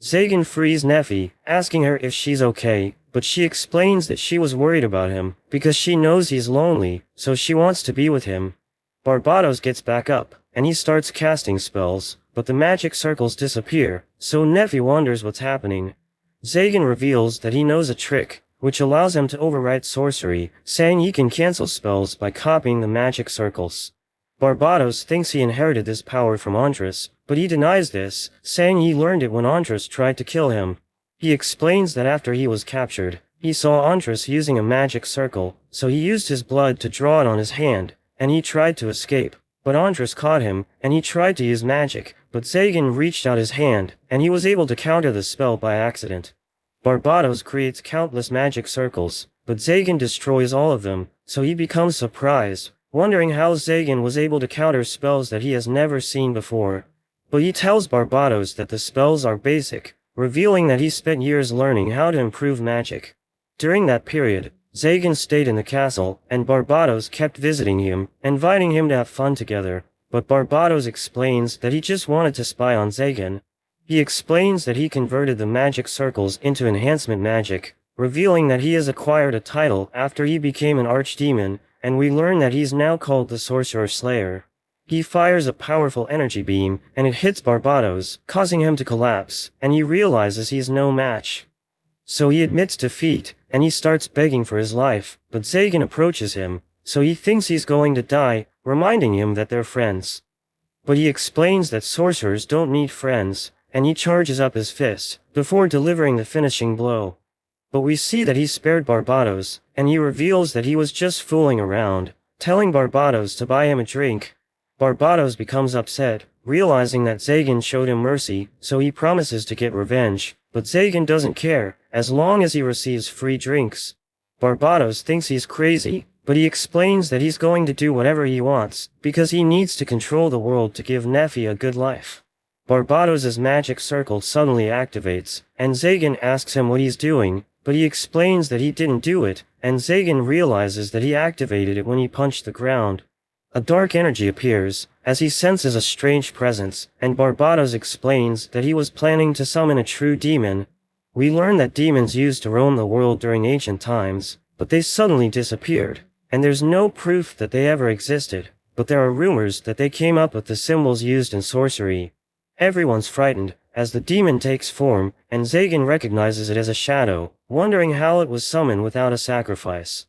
[SPEAKER 1] Zagan frees Nefi, asking her if she's okay, but she explains that she was worried about him, because she knows he's lonely, so she wants to be with him. Barbados gets back up, and he starts casting spells, but the magic circles disappear, so Nefi wonders what's happening. Zagan reveals that he knows a trick, which allows him to overwrite sorcery, saying he can cancel spells by copying the magic circles. Barbados thinks he inherited this power from Andras, but he denies this, saying he learned it when Andras tried to kill him. He explains that after he was captured, he saw Andras using a magic circle, so he used his blood to draw it on his hand, and he tried to escape. But Andras caught him, and he tried to use magic, but Zagan reached out his hand, and he was able to counter the spell by accident. Barbados creates countless magic circles, but Zagan destroys all of them, so he becomes surprised, wondering how Zagan was able to counter spells that he has never seen before. But he tells Barbados that the spells are basic, revealing that he spent years learning how to improve magic. During that period, Zagan stayed in the castle, and Barbados kept visiting him, inviting him to have fun together, but Barbados explains that he just wanted to spy on Zagan. He explains that he converted the magic circles into enhancement magic, revealing that he has acquired a title after he became an Archdemon, and we learn that he's now called the Sorcerer Slayer. He fires a powerful energy beam, and it hits Barbados, causing him to collapse, and he realizes he's no match. So he admits defeat, and he starts begging for his life, but Zagan approaches him, so he thinks he's going to die, reminding him that they're friends. But he explains that sorcerers don't need friends, and he charges up his fist, before delivering the finishing blow. But we see that he spared Barbados, and he reveals that he was just fooling around, telling Barbados to buy him a drink. Barbados becomes upset, realizing that Zagan showed him mercy, so he promises to get revenge, but Zagan doesn't care, as long as he receives free drinks. Barbados thinks he's crazy, but he explains that he's going to do whatever he wants, because he needs to control the world to give Nefi a good life. Barbados's magic circle suddenly activates, and Zagan asks him what he's doing, but he explains that he didn't do it, and Zagan realizes that he activated it when he punched the ground. A dark energy appears, as he senses a strange presence, and Barbados explains that he was planning to summon a true demon. We learn that demons used to roam the world during ancient times, but they suddenly disappeared, and there's no proof that they ever existed, but there are rumors that they came up with the symbols used in sorcery. Everyone's frightened, as the demon takes form, and Zagan recognizes it as a shadow, wondering how it was summoned without a sacrifice.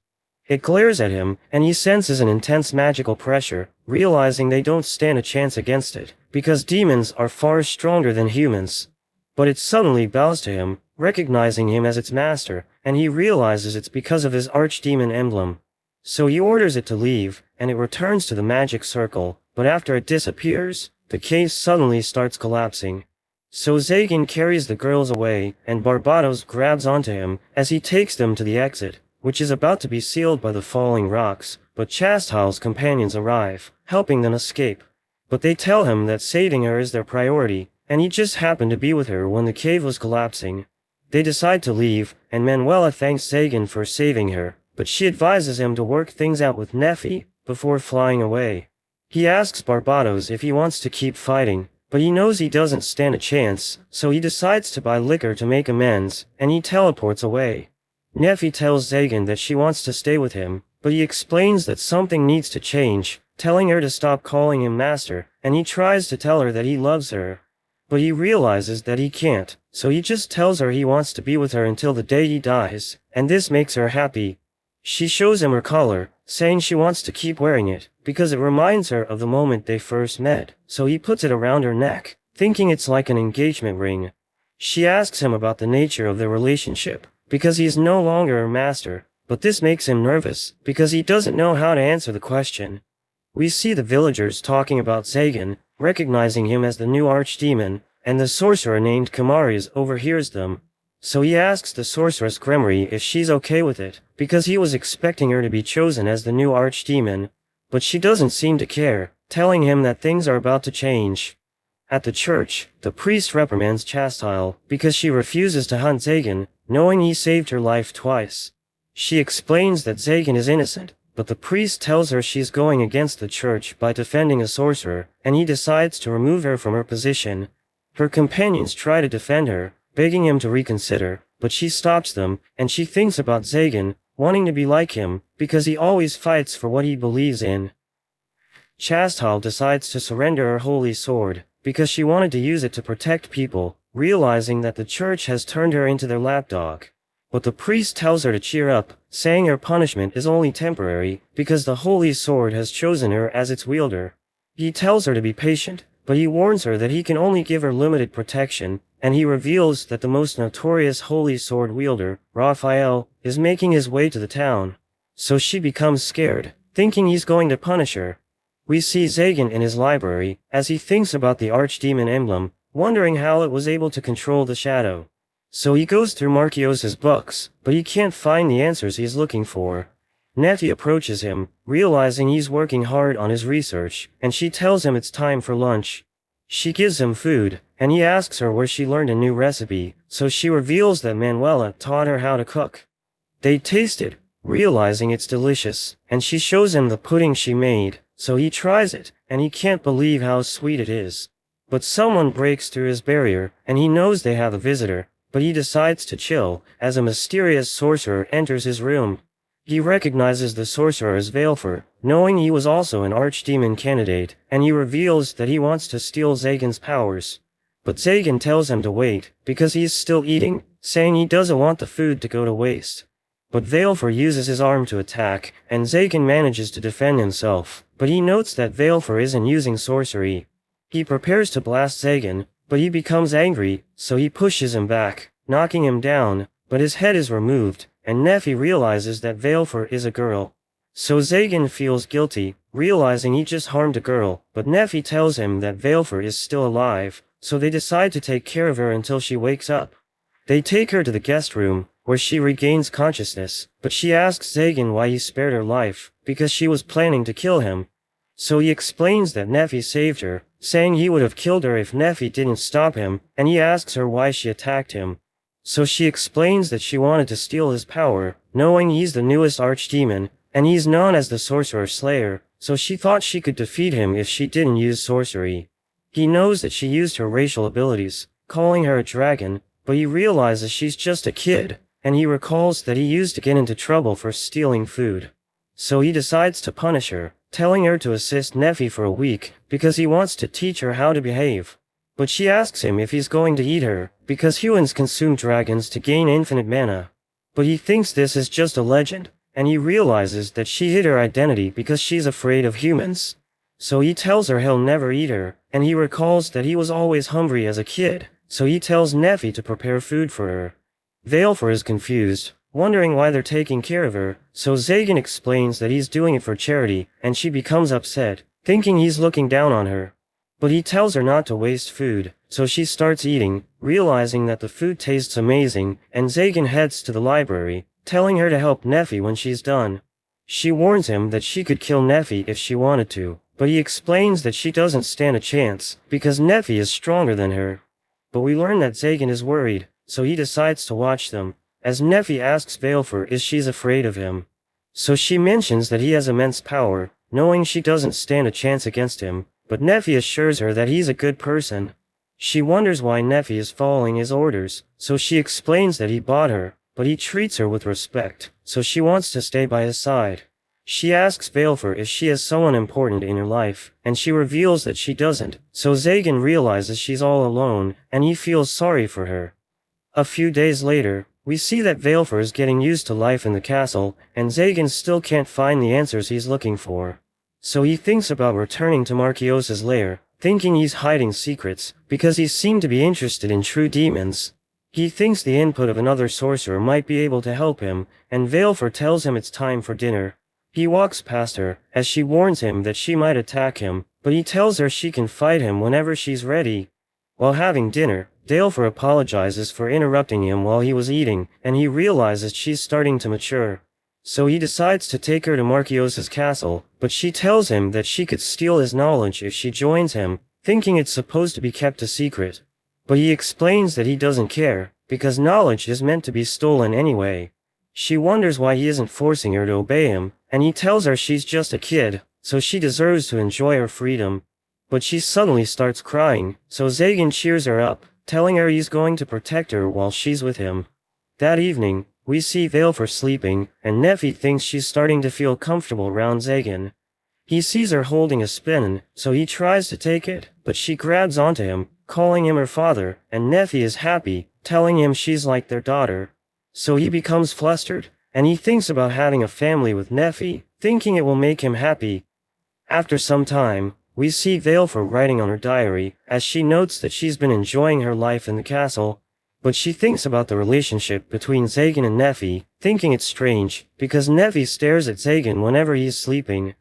[SPEAKER 1] It glares at him, and he senses an intense magical pressure, realizing they don't stand a chance against it, because demons are far stronger than humans. But it suddenly bows to him, recognizing him as its master, and he realizes it's because of his archdemon emblem. So he orders it to leave, and it returns to the magic circle, but after it disappears, the cave suddenly starts collapsing. So Zagan carries the girls away, and Barbados grabs onto him as he takes them to the exit, which is about to be sealed by the falling rocks, but Chastile's companions arrive, helping them escape. But they tell him that saving her is their priority, and he just happened to be with her when the cave was collapsing. They decide to leave, and Manuela thanks Zagan for saving her, but she advises him to work things out with Nefi before flying away. He asks Barbados if he wants to keep fighting, but he knows he doesn't stand a chance, so he decides to buy liquor to make amends, and he teleports away. Nefi tells Zagan that she wants to stay with him, but he explains that something needs to change, telling her to stop calling him master, and he tries to tell her that he loves her. But he realizes that he can't, so he just tells her he wants to be with her until the day he dies, and this makes her happy. She shows him her collar, saying she wants to keep wearing it, because it reminds her of the moment they first met, so he puts it around her neck, thinking it's like an engagement ring. She asks him about the nature of their relationship, because he is no longer her master, but this makes him nervous, because he doesn't know how to answer the question. We see the villagers talking about Zagan, recognizing him as the new archdemon, and the sorcerer named Kamari's overhears them. So he asks the sorceress Gremory if she's okay with it, because he was expecting her to be chosen as the new archdemon, but she doesn't seem to care, telling him that things are about to change. At the church, the priest reprimands Chastile, because she refuses to hunt Zagan, knowing he saved her life twice. She explains that Zagan is innocent, but the priest tells her she's going against the church by defending a sorcerer, and he decides to remove her from her position. Her companions try to defend her, begging him to reconsider, but she stops them, and she thinks about Zagan, wanting to be like him, because he always fights for what he believes in. Chastal decides to surrender her holy sword, because she wanted to use it to protect people, realizing that the church has turned her into their lapdog. But the priest tells her to cheer up, saying her punishment is only temporary, because the holy sword has chosen her as its wielder. He tells her to be patient, but he warns her that he can only give her limited protection, and he reveals that the most notorious holy sword wielder, Raphael, is making his way to the town. So she becomes scared, thinking he's going to punish her. We see Zagan in his library, as he thinks about the Archdemon emblem, wondering how it was able to control the shadow. So he goes through Marchios's books, but he can't find the answers he's looking for. Neffy approaches him, realizing he's working hard on his research, and she tells him it's time for lunch. She gives him food, and he asks her where she learned a new recipe, so she reveals that Manuela taught her how to cook. They taste it, realizing it's delicious, and she shows him the pudding she made, so he tries it, and he can't believe how sweet it is. But someone breaks through his barrier, and he knows they have a visitor, but he decides to chill, as a mysterious sorcerer enters his room. He recognizes the sorcerer as Valefor, knowing he was also an Archdemon candidate, and he reveals that he wants to steal Zagan's powers. But Zagan tells him to wait, because he's still eating, saying he doesn't want the food to go to waste. But Valefor uses his arm to attack, and Zagan manages to defend himself, but he notes that Valefor isn't using sorcery. He prepares to blast Zagan, but he becomes angry, so he pushes him back, knocking him down, but his head is removed, and Neffy realizes that Valefor is a girl. So Zagan feels guilty, realizing he just harmed a girl, but Neffy tells him that Valefor is still alive, so they decide to take care of her until she wakes up. They take her to the guest room, where she regains consciousness, but she asks Zagan why he spared her life, because she was planning to kill him. So he explains that Neffy saved her, saying he would have killed her if Neffy didn't stop him, and he asks her why she attacked him. So she explains that she wanted to steal his power, knowing he's the newest Archdemon, and he's known as the Sorcerer Slayer, so she thought she could defeat him if she didn't use sorcery. He knows that she used her racial abilities, calling her a dragon, but he realizes she's just a kid, and he recalls that he used to get into trouble for stealing food. So he decides to punish her, telling her to assist Neffy for a week, because he wants to teach her how to behave. But she asks him if he's going to eat her, because humans consume dragons to gain infinite mana. But he thinks this is just a legend, and he realizes that she hid her identity because she's afraid of humans. So he tells her he'll never eat her, and he recalls that he was always hungry as a kid, so he tells Neffy to prepare food for her. Valefor is confused, wondering why they're taking care of her, so Zagan explains that he's doing it for charity, and she becomes upset, thinking he's looking down on her. But he tells her not to waste food, so she starts eating, realizing that the food tastes amazing, and Zagan heads to the library, telling her to help Neffy when she's done. She warns him that she could kill Neffy if she wanted to, but he explains that she doesn't stand a chance, because Neffy is stronger than her. But we learn that Zagan is worried, so he decides to watch them, as Neffy asks Valefor if she's afraid of him. So she mentions that he has immense power, knowing she doesn't stand a chance against him, but Neffy assures her that he's a good person. She wonders why Neffy is following his orders, so she explains that he bought her, but he treats her with respect, so she wants to stay by his side. She asks Valefor if she has someone important in her life, and she reveals that she doesn't, so Zagan realizes she's all alone, and he feels sorry for her. A few days later, we see that Valefor is getting used to life in the castle, and Zagan still can't find the answers he's looking for. So he thinks about returning to Marchios's lair, thinking he's hiding secrets, because he seemed to be interested in true demons. He thinks the input of another sorcerer might be able to help him, and Valefor tells him it's time for dinner. He walks past her, as she warns him that she might attack him, but he tells her she can fight him whenever she's ready. While having dinner, Valefor apologizes for interrupting him while he was eating, and he realizes she's starting to mature. So he decides to take her to Marchios's castle, but she tells him that she could steal his knowledge if she joins him, thinking it's supposed to be kept a secret. But he explains that he doesn't care, because knowledge is meant to be stolen anyway. She wonders why he isn't forcing her to obey him, and he tells her she's just a kid, so she deserves to enjoy her freedom. But she suddenly starts crying, so Zagan cheers her up, telling her he's going to protect her while she's with him. That evening, we see Valefor sleeping, and Nephi thinks she's starting to feel comfortable around Zagan. He sees her holding a spoon, so he tries to take it, but she grabs onto him, calling him her father, and Nephi is happy, telling him she's like their daughter. So he becomes flustered, and he thinks about having a family with Nephi, thinking it will make him happy. After some time, we see Valefor writing on her diary, as she notes that she's been enjoying her life in the castle, but she thinks about the relationship between Zagan and Nephi, thinking it's strange, because Nephi stares at Zagan whenever he is sleeping.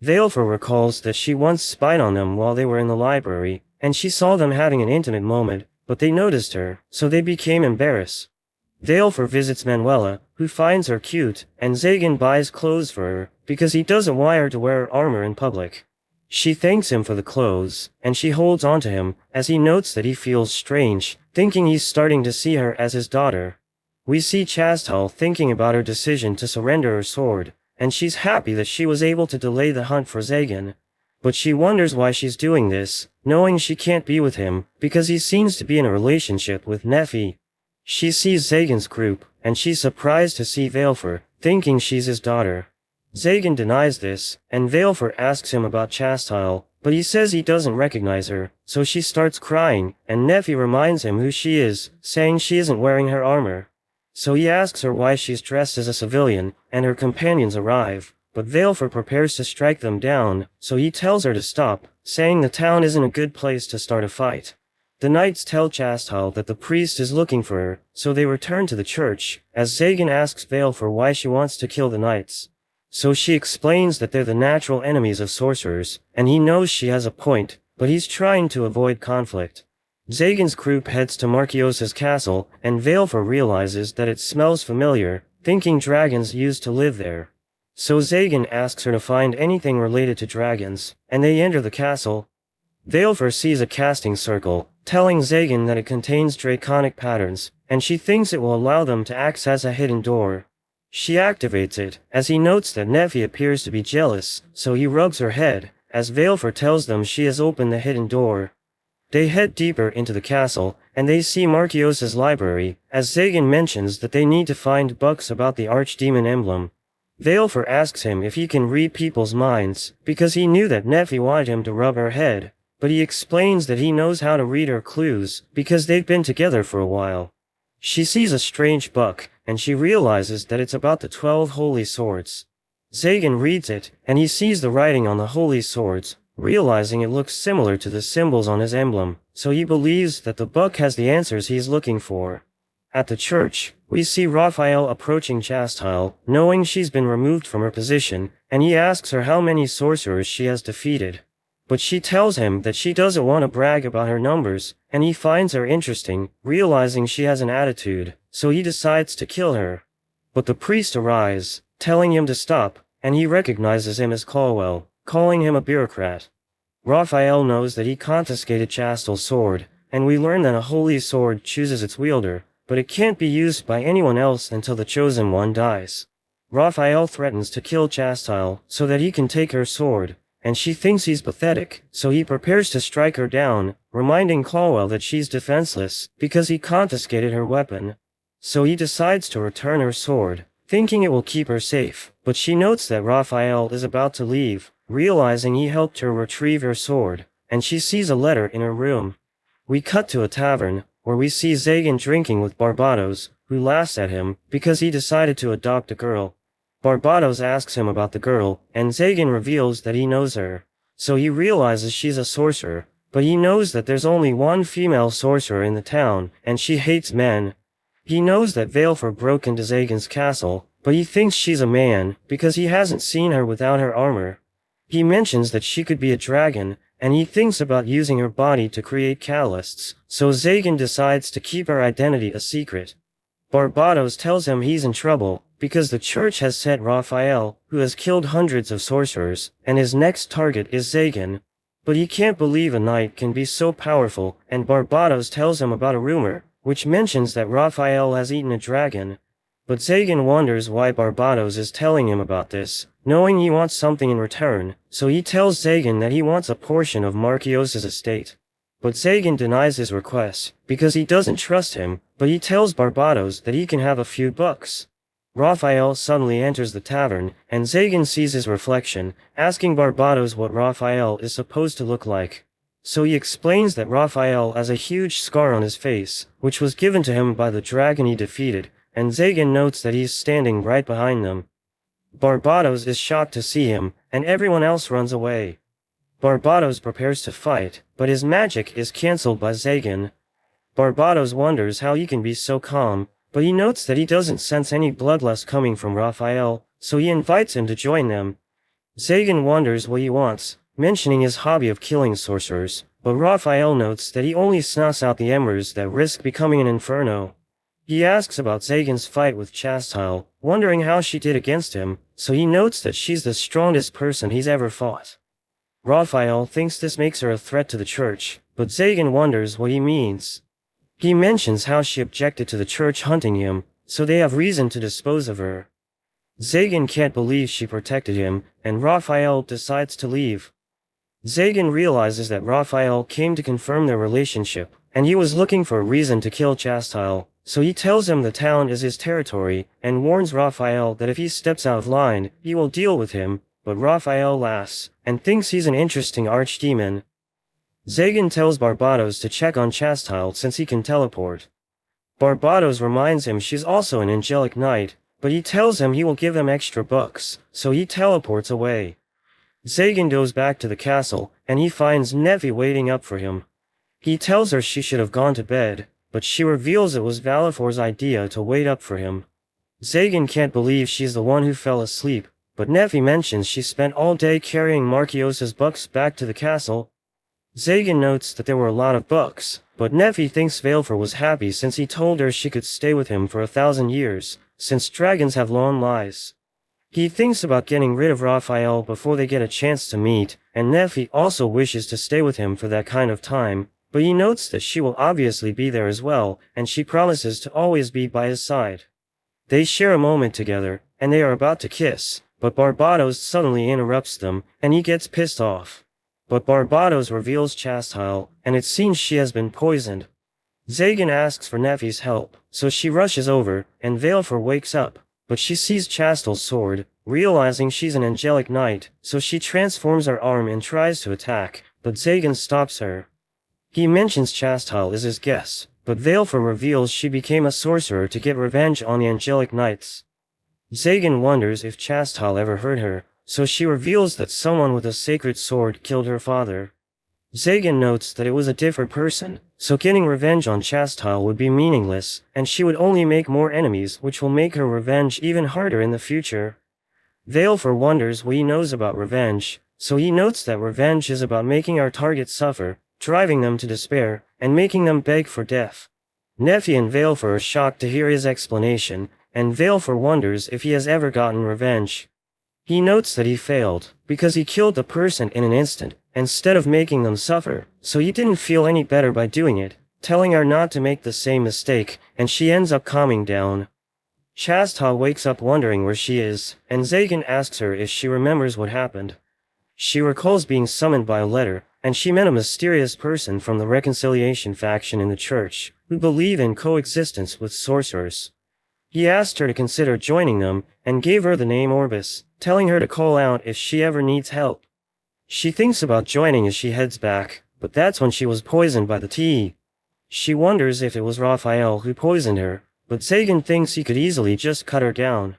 [SPEAKER 1] Valefor recalls that she once spied on them while they were in the library, and she saw them having an intimate moment, but they noticed her, so they became embarrassed. Valefor visits Manuela, who finds her cute, and Zagan buys clothes for her, because he doesn't want her to wear armor in public. She thanks him for the clothes, and she holds onto him, as he notes that he feels strange, thinking he's starting to see her as his daughter. We see Chastal thinking about her decision to surrender her sword, and she's happy that she was able to delay the hunt for Zagan. But she wonders why she's doing this, knowing she can't be with him, because he seems to be in a relationship with Nephi. She sees Zagan's group, and she's surprised to see Valefor, thinking she's his daughter. Zagan denies this, and Valefor asks him about Chastal, but he says he doesn't recognize her, so she starts crying, and Nephi reminds him who she is, saying she isn't wearing her armor. So he asks her why she's dressed as a civilian, and her companions arrive, but Valefor prepares to strike them down, so he tells her to stop, saying the town isn't a good place to start a fight. The knights tell Chastal that the priest is looking for her, so they return to the church, as Zagan asks Valefor why she wants to kill the knights. So she explains that they're the natural enemies of sorcerers, and he knows she has a point, but he's trying to avoid conflict. Zagan's group heads to Marchiosa's castle, and Valefor realizes that it smells familiar, thinking dragons used to live there. So Zagan asks her to find anything related to dragons, and they enter the castle. Valefor sees a casting circle, telling Zagan that it contains draconic patterns, and she thinks it will allow them to access a hidden door. She activates it, as he notes that Nephi appears to be jealous, so he rubs her head, as Valefor tells them she has opened the hidden door. They head deeper into the castle, and they see Marchiosa's library, as Zagan mentions that they need to find books about the Archdemon emblem. Valefor asks him if he can read people's minds, because he knew that Nephi wanted him to rub her head, but he explains that he knows how to read her clues, because they've been together for a while. She sees a strange book, and she realizes that it's about the 12 holy swords. Zagan reads it, and he sees the writing on the holy swords, realizing it looks similar to the symbols on his emblem, so he believes that the book has the answers he's looking for. At the church, we see Raphael approaching Chastal, knowing she's been removed from her position, and he asks her how many sorcerers she has defeated. But she tells him that she doesn't want to brag about her numbers, and he finds her interesting, realizing she has an attitude, so he decides to kill her. But the priest arrives, telling him to stop, and he recognizes him as Caldwell, calling him a bureaucrat. Raphael knows that he confiscated Chastal's sword, and we learn that a holy sword chooses its wielder, but it can't be used by anyone else until the chosen one dies. Raphael threatens to kill Chastal so that he can take her sword, and she thinks he's pathetic, so he prepares to strike her down, reminding Caldwell that she's defenseless, because he confiscated her weapon. So he decides to return her sword, thinking it will keep her safe, but she notes that Raphael is about to leave, realizing he helped her retrieve her sword, and she sees a letter in her room. We cut to a tavern, where we see Zagan drinking with Barbados, who laughs at him, because he decided to adopt a girl. Barbados asks him about the girl, and Zagan reveals that he knows her. So he realizes she's a sorcerer, but he knows that there's only one female sorcerer in the town, and she hates men. He knows that Valefor broke into Zagan's castle, but he thinks she's a man, because he hasn't seen her without her armor. He mentions that she could be a dragon, and he thinks about using her body to create catalysts, so Zagan decides to keep her identity a secret. Barbados tells him he's in trouble, because the church has set Raphael, who has killed hundreds of sorcerers, and his next target is Zagan. But he can't believe a knight can be so powerful, and Barbados tells him about a rumor, which mentions that Raphael has eaten a dragon. But Zagan wonders why Barbados is telling him about this, knowing he wants something in return, so he tells Zagan that he wants a portion of Marquios's estate. But Zagan denies his request, because he doesn't trust him, but he tells Barbados that he can have a few bucks. Raphael suddenly enters the tavern, and Zagan sees his reflection, asking Barbados what Raphael is supposed to look like. So he explains that Raphael has a huge scar on his face, which was given to him by the dragon he defeated, and Zagan notes that he's standing right behind them. Barbados is shocked to see him, and everyone else runs away. Barbados prepares to fight, but his magic is cancelled by Zagan. Barbados wonders how he can be so calm, but he notes that he doesn't sense any bloodlust coming from Raphael, so he invites him to join them. Zagan wonders what he wants, mentioning his hobby of killing sorcerers, but Raphael notes that he only snuffs out the embers that risk becoming an inferno. He asks about Zagan's fight with Chastile, wondering how she did against him, so he notes that she's the strongest person he's ever fought. Raphael thinks this makes her a threat to the church, but Zagan wonders what he means. He mentions how she objected to the church hunting him, so they have reason to dispose of her. Zagan can't believe she protected him, and Raphael decides to leave. Zagan realizes that Raphael came to confirm their relationship, and he was looking for a reason to kill Chastile, so he tells him the town is his territory, and warns Raphael that if he steps out of line, he will deal with him, but Raphael laughs, and thinks he's an interesting archdemon. Zagan tells Barbados to check on Chastile since he can teleport. Barbados reminds him she's also an angelic knight, but he tells him he will give him extra bucks, so he teleports away. Zagan goes back to the castle, and he finds Nefi waiting up for him. He tells her she should have gone to bed, but she reveals it was Valifor's idea to wait up for him. Zagan can't believe she's the one who fell asleep, but Nefi mentions she spent all day carrying Marquios's bucks back to the castle. Zagan notes that there were a lot of bucks, but Nefi thinks Valifor was happy since he told her she could stay with him for 1,000 years, since dragons have long lives. He thinks about getting rid of Raphael before they get a chance to meet, and Nefi also wishes to stay with him for that kind of time, but he notes that she will obviously be there as well, and she promises to always be by his side. They share a moment together, and they are about to kiss, but Barbados suddenly interrupts them, and he gets pissed off. But Barbados reveals Chastile, and it seems she has been poisoned. Zagan asks for Nefi's help, so she rushes over, and Valifor wakes up, but she sees Chastile's sword, realizing she's an angelic knight, so she transforms her arm and tries to attack, but Zagan stops her. He mentions Chastile is his guess, but Valifor reveals she became a sorcerer to get revenge on the angelic knights. Zagan wonders if Chastile ever hurt her, so she reveals that someone with a sacred sword killed her father. Zagan notes that it was a different person, so getting revenge on Chastile would be meaningless, and she would only make more enemies which will make her revenge even harder in the future. Valifor wonders what he knows about revenge, so he notes that revenge is about making our target suffer, driving them to despair, and making them beg for death. Nefi and Valifor are shocked to hear his explanation, and Valifor wonders if he has ever gotten revenge. He notes that he failed, because he killed the person in an instant, instead of making them suffer, so he didn't feel any better by doing it, telling her not to make the same mistake, and she ends up calming down. Chastile wakes up wondering where she is, and Zagan asks her if she remembers what happened. She recalls being summoned by a letter, and she met a mysterious person from the Reconciliation faction in the church, who believe in coexistence with sorcerers. He asked her to consider joining them, and gave her the name Orbis, telling her to call out if she ever needs help. She thinks about joining as she heads back, but that's when she was poisoned by the tea. She wonders if it was Raphael who poisoned her, but Zagan thinks he could easily just cut her down.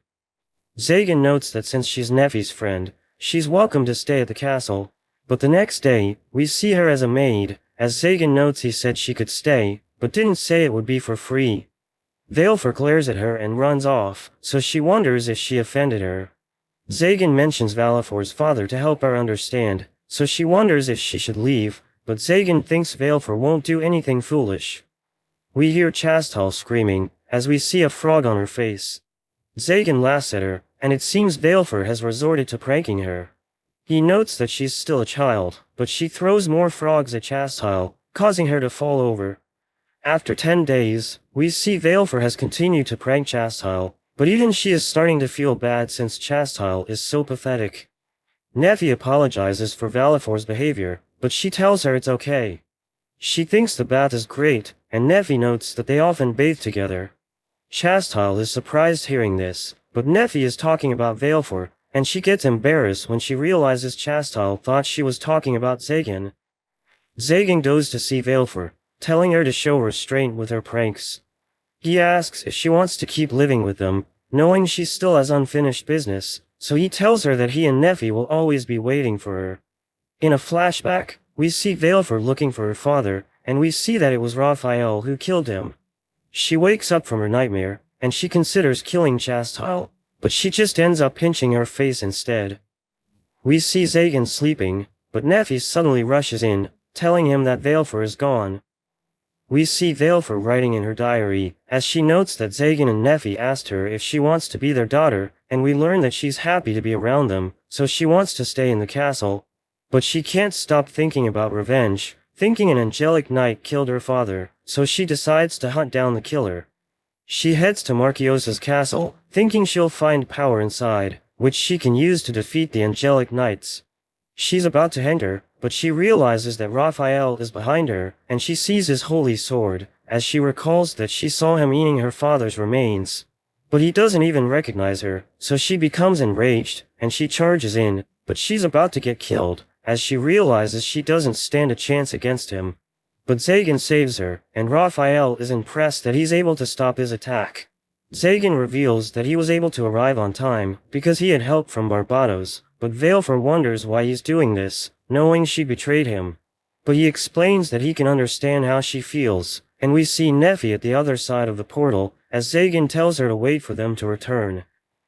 [SPEAKER 1] Zagan notes that since she's Nefi's friend, she's welcome to stay at the castle, but the next day, we see her as a maid, as Zagan notes he said she could stay, but didn't say it would be for free. Valifor glares at her and runs off, so she wonders if she offended her. Zagan mentions Valifor's father to help her understand, so she wonders if she should leave, but Zagan thinks Valifor won't do anything foolish. We hear Chastile screaming, as we see a frog on her face. Zagan laughs at her, and it seems Valifor has resorted to pranking her. He notes that she's still a child, but she throws more frogs at Chastile, causing her to fall over. After 10 days, we see Valifor has continued to prank Chastile, But even she is starting to feel bad since Chastile is so pathetic. Nephi apologizes for Valifor's behavior, but she tells her it's okay. She thinks the bath is great, and Nephi notes that they often bathe together. Chastile is surprised hearing this, but Nephi is talking about Valefor, and she gets embarrassed when she realizes Chastile thought she was talking about Zagan. Zagan goes to see Valefor, telling her to show restraint with her pranks. He asks if she wants to keep living with them, knowing she still has unfinished business, so he tells her that he and Nephi will always be waiting for her. In a flashback, we see Valefor looking for her father, and we see that it was Raphael who killed him. She wakes up from her nightmare, and she considers killing Chastile, but she just ends up pinching her face instead. We see Zagan sleeping, but Nephi suddenly rushes in, telling him that Valefor is gone. We see Valefor writing in her diary, as she notes that Zagan and Nephi asked her if she wants to be their daughter, and we learn that she's happy to be around them, so she wants to stay in the castle. But she can't stop thinking about revenge, thinking an angelic knight killed her father, so she decides to hunt down the killer. She heads to Marchiosa's castle, thinking she'll find power inside, which she can use to defeat the angelic knights. She's about to enter, but she realizes that Raphael is behind her, and she sees his holy sword, as she recalls that she saw him eating her father's remains. But he doesn't even recognize her, so she becomes enraged, and she charges in, but she's about to get killed, as she realizes she doesn't stand a chance against him. But Zagan saves her, and Raphael is impressed that he's able to stop his attack. Zagan reveals that he was able to arrive on time, because he had help from Barbados, but Valefor wonders why he's doing this, knowing she betrayed him. But he explains that he can understand how she feels, and we see Nephi at the other side of the portal, as Zagan tells her to wait for them to return.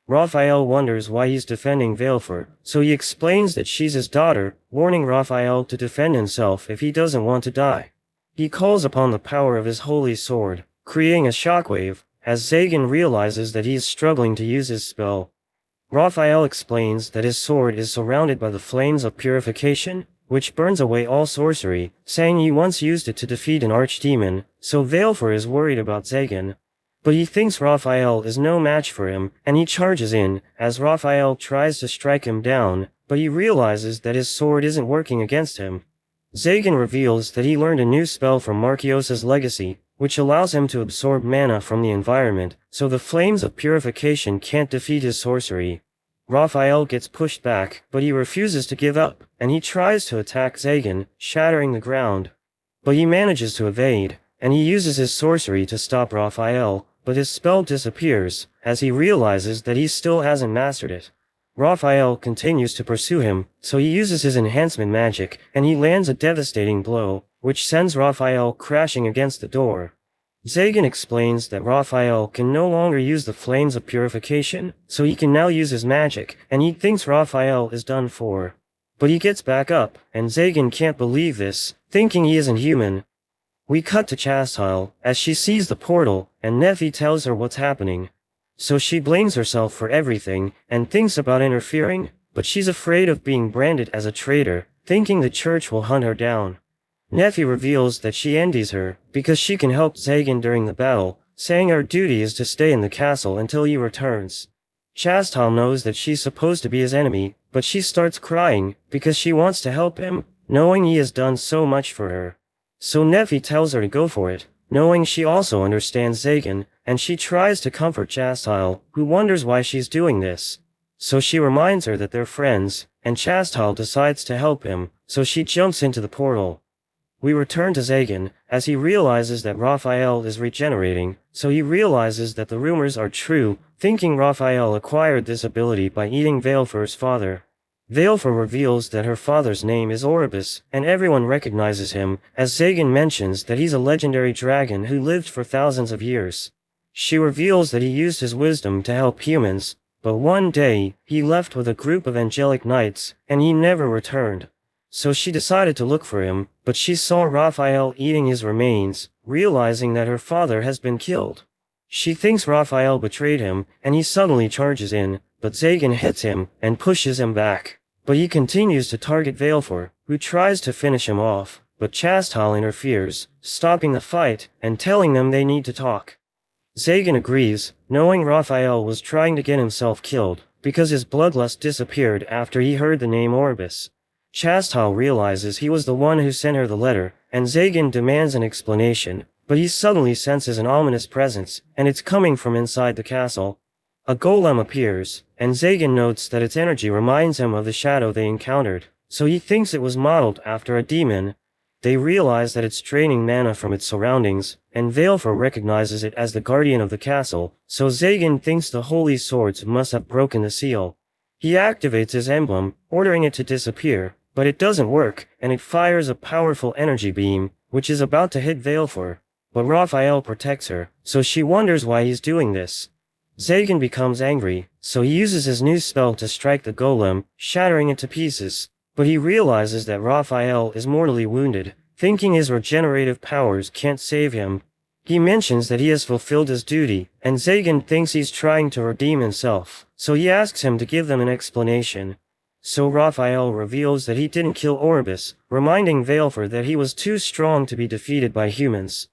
[SPEAKER 1] Raphael wonders why he's defending Valefor, so he explains that she's his daughter, warning Raphael to defend himself if he doesn't want to die. He calls upon the power of his holy sword, creating a shockwave, as Zagan realizes that he is struggling to use his spell. Raphael explains that his sword is surrounded by the flames of purification, which burns away all sorcery, saying he once used it to defeat an archdemon, so Valefor is worried about Zagan. But he thinks Raphael is no match for him, and he charges in, as Raphael tries to strike him down, but he realizes that his sword isn't working against him. Zagan reveals that he learned a new spell from Marchiosa's legacy, which allows him to absorb mana from the environment, so the flames of purification can't defeat his sorcery. Raphael gets pushed back, but he refuses to give up, and he tries to attack Zagan, shattering the ground. But he manages to evade, and he uses his sorcery to stop Raphael, but his spell disappears, as he realizes that he still hasn't mastered it. Raphael continues to pursue him, so he uses his enhancement magic, and he lands a devastating blow, which sends Raphael crashing against the door. Zagan explains that Raphael can no longer use the flames of purification, so he can now use his magic, and he thinks Raphael is done for. But he gets back up, and Zagan can't believe this, thinking he isn't human. We cut to Chastile, as she sees the portal, and Nephi tells her what's happening. So she blames herself for everything, and thinks about interfering, but she's afraid of being branded as a traitor, thinking the church will hunt her down. Nephi reveals that she envies her, because she can help Zagan during the battle, saying her duty is to stay in the castle until he returns. Chastile knows that she's supposed to be his enemy, but she starts crying, because she wants to help him, knowing he has done so much for her. So Nephi tells her to go for it, knowing she also understands Zagan, and she tries to comfort Chastile, who wonders why she's doing this. So she reminds her that they're friends, and Chastile decides to help him, so she jumps into the portal. We return to Zagan, as he realizes that Raphael is regenerating, so he realizes that the rumors are true, thinking Raphael acquired this ability by eating Valefor's father. Valefor reveals that her father's name is Oribus, and everyone recognizes him, as Zagan mentions that he's a legendary dragon who lived for thousands of years. She reveals that he used his wisdom to help humans, but one day, he left with a group of angelic knights, and he never returned. So she decided to look for him, but she saw Raphael eating his remains, realizing that her father has been killed. She thinks Raphael betrayed him, and he suddenly charges in, but Zagan hits him, and pushes him back. But he continues to target Valefor, who tries to finish him off, but Chastile interferes, stopping the fight, and telling them they need to talk. Zagan agrees, knowing Raphael was trying to get himself killed, because his bloodlust disappeared after he heard the name Orbis. Chastal realizes he was the one who sent her the letter, and Zagan demands an explanation, but he suddenly senses an ominous presence, and it's coming from inside the castle. A golem appears, and Zagan notes that its energy reminds him of the shadow they encountered, so he thinks it was modeled after a demon. They realize that it's draining mana from its surroundings, and Valefor recognizes it as the guardian of the castle, so Zagan thinks the holy swords must have broken the seal. He activates his emblem, ordering it to disappear, but it doesn't work, and it fires a powerful energy beam, which is about to hit Valefor. But Raphael protects her, so she wonders why he's doing this. Zagan becomes angry, so he uses his new spell to strike the golem, shattering it to pieces. But he realizes that Raphael is mortally wounded, thinking his regenerative powers can't save him. He mentions that he has fulfilled his duty, and Zagan thinks he's trying to redeem himself, so he asks him to give them an explanation. So Raphael reveals that he didn't kill Orbis, reminding Valefor that he was too strong to be defeated by humans.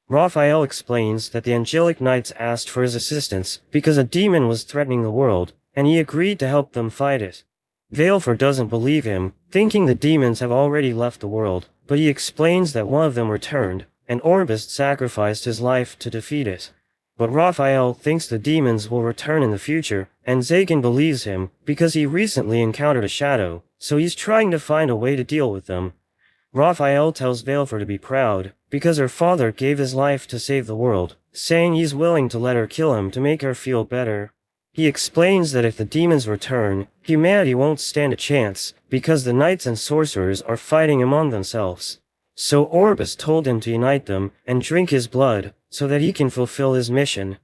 [SPEAKER 1] Raphael explains that the angelic knights asked for his assistance because a demon was threatening the world, and he agreed to help them fight it. Valefor doesn't believe him, thinking the demons have already left the world, but he explains that one of them returned, and Orbis sacrificed his life to defeat it. But Raphael thinks the demons will return in the future, and Zagan believes him, because he recently encountered a shadow, so he's trying to find a way to deal with them. Raphael tells Valefor to be proud, because her father gave his life to save the world, saying he's willing to let her kill him to make her feel better. He explains that if the demons return, humanity won't stand a chance, because the knights and sorcerers are fighting among themselves. So Orbis told him to unite them, and drink his blood, so that he can fulfill his mission.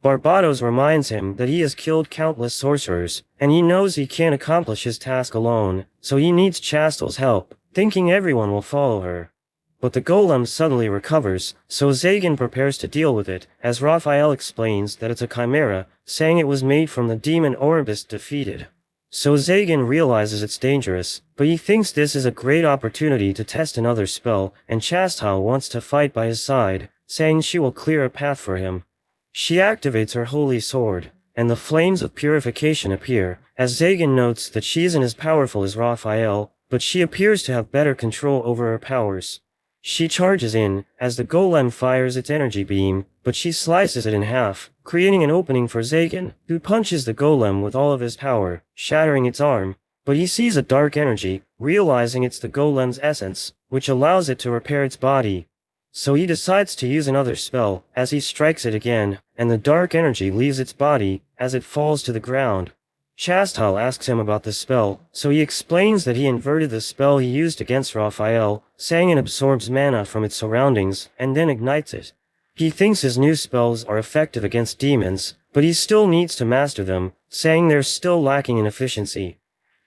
[SPEAKER 1] Barbatos reminds him that he has killed countless sorcerers, and he knows he can't accomplish his task alone, so he needs Chastal's help, thinking everyone will follow her. But the golem suddenly recovers, so Zagan prepares to deal with it, as Raphael explains that it's a chimera, saying it was made from the demon Orbis defeated. So Zagan realizes it's dangerous, but he thinks this is a great opportunity to test another spell, and Chastal wants to fight by his side, saying she will clear a path for him. She activates her holy sword, and the flames of purification appear, as Zagan notes that she isn't as powerful as Raphael, but she appears to have better control over her powers. She charges in, as the golem fires its energy beam, but she slices it in half, creating an opening for Zagan, who punches the golem with all of his power, shattering its arm. But he sees a dark energy, realizing it's the golem's essence, which allows it to repair its body. So he decides to use another spell, as he strikes it again, and the dark energy leaves its body, as it falls to the ground. Chastal asks him about the spell, so he explains that he inverted the spell he used against Raphael, saying it absorbs mana from its surroundings, and then ignites it. He thinks his new spells are effective against demons, but he still needs to master them, saying they're still lacking in efficiency.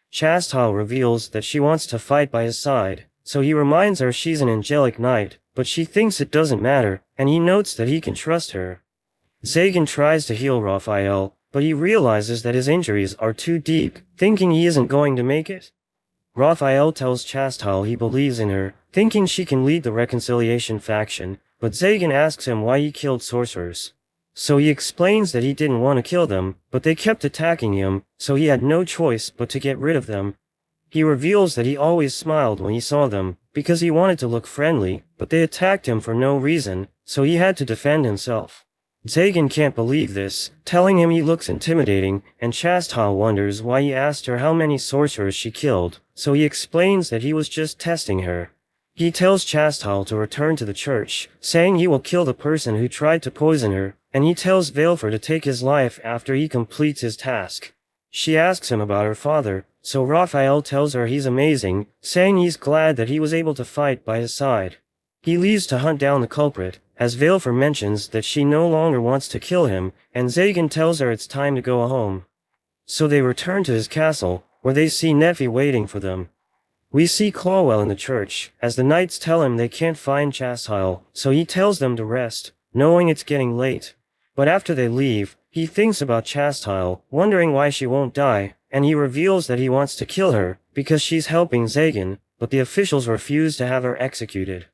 [SPEAKER 1] Chastal reveals that she wants to fight by his side, so he reminds her she's an angelic knight, but she thinks it doesn't matter, and he notes that he can trust her. Zagan tries to heal Raphael, but he realizes that his injuries are too deep, thinking he isn't going to make it. Raphael tells Chastal he believes in her, thinking she can lead the reconciliation faction, but Zagan asks him why he killed sorcerers. So he explains that he didn't want to kill them, but they kept attacking him, so he had no choice but to get rid of them. He reveals that he always smiled when he saw them, because he wanted to look friendly, but they attacked him for no reason, so he had to defend himself. Zagan can't believe this, telling him he looks intimidating, and Chastal wonders why he asked her how many sorcerers she killed, so he explains that he was just testing her. He tells Chastal to return to the church, saying he will kill the person who tried to poison her, and he tells Valefor to take his life after he completes his task. She asks him about her father, so Raphael tells her he's amazing, saying he's glad that he was able to fight by his side. He leaves to hunt down the culprit, as Valefor mentions that she no longer wants to kill him, and Zagan tells her it's time to go home. So they return to his castle, where they see Nephi waiting for them. We see Clawell in the church, as the knights tell him they can't find Chastal, so he tells them to rest, knowing it's getting late. But after they leave, he thinks about Chastal, wondering why she won't die, and he reveals that he wants to kill her, because she's helping Zagan, but the officials refuse to have her executed.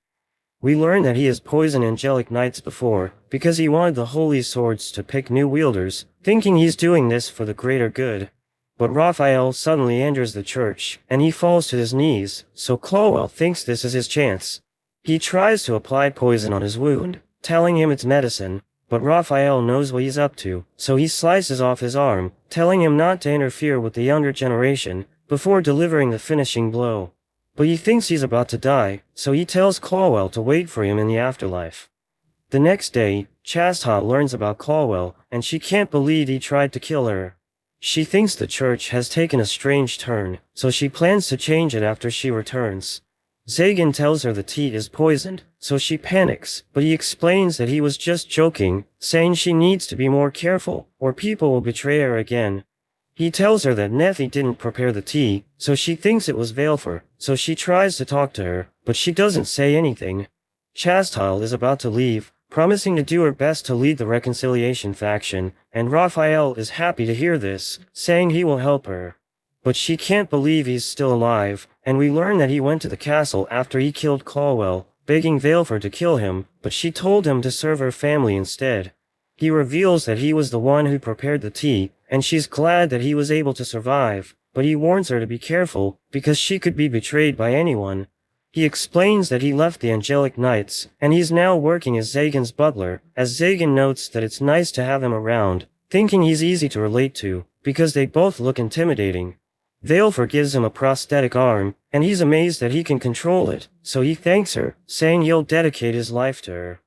[SPEAKER 1] We learn that he has poisoned angelic knights before, because he wanted the holy swords to pick new wielders, thinking he's doing this for the greater good. But Raphael suddenly enters the church, and he falls to his knees, so Clowell thinks this is his chance. He tries to apply poison on his wound, telling him it's medicine, but Raphael knows what he's up to, so he slices off his arm, telling him not to interfere with the younger generation, before delivering the finishing blow. But he thinks he's about to die, so he tells Clowell to wait for him in the afterlife. The next day, Chastah learns about Clowell, and she can't believe he tried to kill her. She thinks the church has taken a strange turn, so she plans to change it after she returns. Zagan tells her the tea is poisoned, so she panics, but he explains that he was just joking, saying she needs to be more careful, or people will betray her again. He tells her that Nephi didn't prepare the tea, so she thinks it was Valefor, so she tries to talk to her, but she doesn't say anything. Chastah is about to leave, promising to do her best to lead the reconciliation faction, and Raphael is happy to hear this, saying he will help her. But she can't believe he's still alive, and we learn that he went to the castle after he killed Clowell, begging Valefor to kill him, but she told him to serve her family instead. He reveals that he was the one who prepared the tea, and she's glad that he was able to survive, but he warns her to be careful, because she could be betrayed by anyone. He explains that he left the Angelic Knights, and he's now working as Zagan's butler, as Zagan notes that it's nice to have him around, thinking he's easy to relate to, because they both look intimidating. Valefor gives him a prosthetic arm, and he's amazed that he can control it, so he thanks her, saying he'll dedicate his life to her.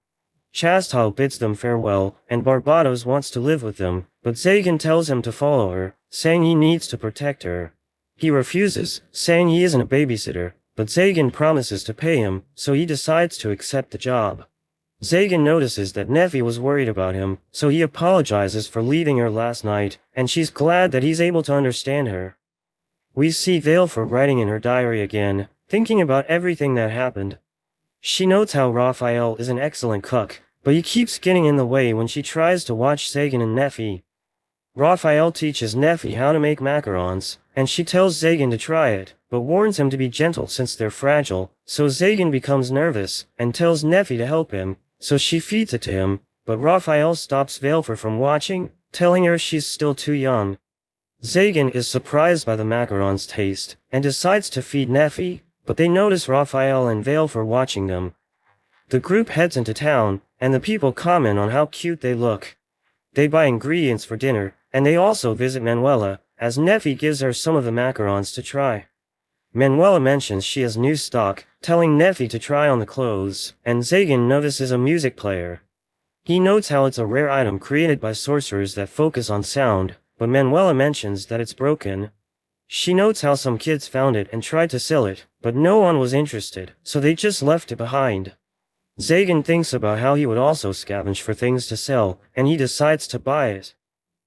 [SPEAKER 1] Chastah bids them farewell, and Barbados wants to live with them, but Zagan tells him to follow her, saying he needs to protect her. He refuses, saying he isn't a babysitter, but Zagan promises to pay him, so he decides to accept the job. Zagan notices that Nephi was worried about him, so he apologizes for leaving her last night, and she's glad that he's able to understand her. We see Valefor writing in her diary again, thinking about everything that happened. She notes how Raphael is an excellent cook, but he keeps getting in the way when she tries to watch Zagan and Nephi. Raphael teaches Nephi how to make macarons, and she tells Zagan to try it, but warns him to be gentle since they're fragile, so Zagan becomes nervous, and tells Nephi to help him, so she feeds it to him, but Raphael stops Valefor from watching, telling her she's still too young. Zagan is surprised by the macarons' taste, and decides to feed Nephi, but they notice Raphael and Valefor watching them. The group heads into town, and the people comment on how cute they look. They buy ingredients for dinner, and they also visit Manuela, as Nephi gives her some of the macarons to try. Manuela mentions she has new stock, telling Nephi to try on the clothes, and Zagan notices a music player. He notes how it's a rare item created by sorcerers that focus on sound, but Manuela mentions that it's broken. She notes how some kids found it and tried to sell it, but no one was interested, so they just left it behind. Zagan thinks about how he would also scavenge for things to sell, and he decides to buy it.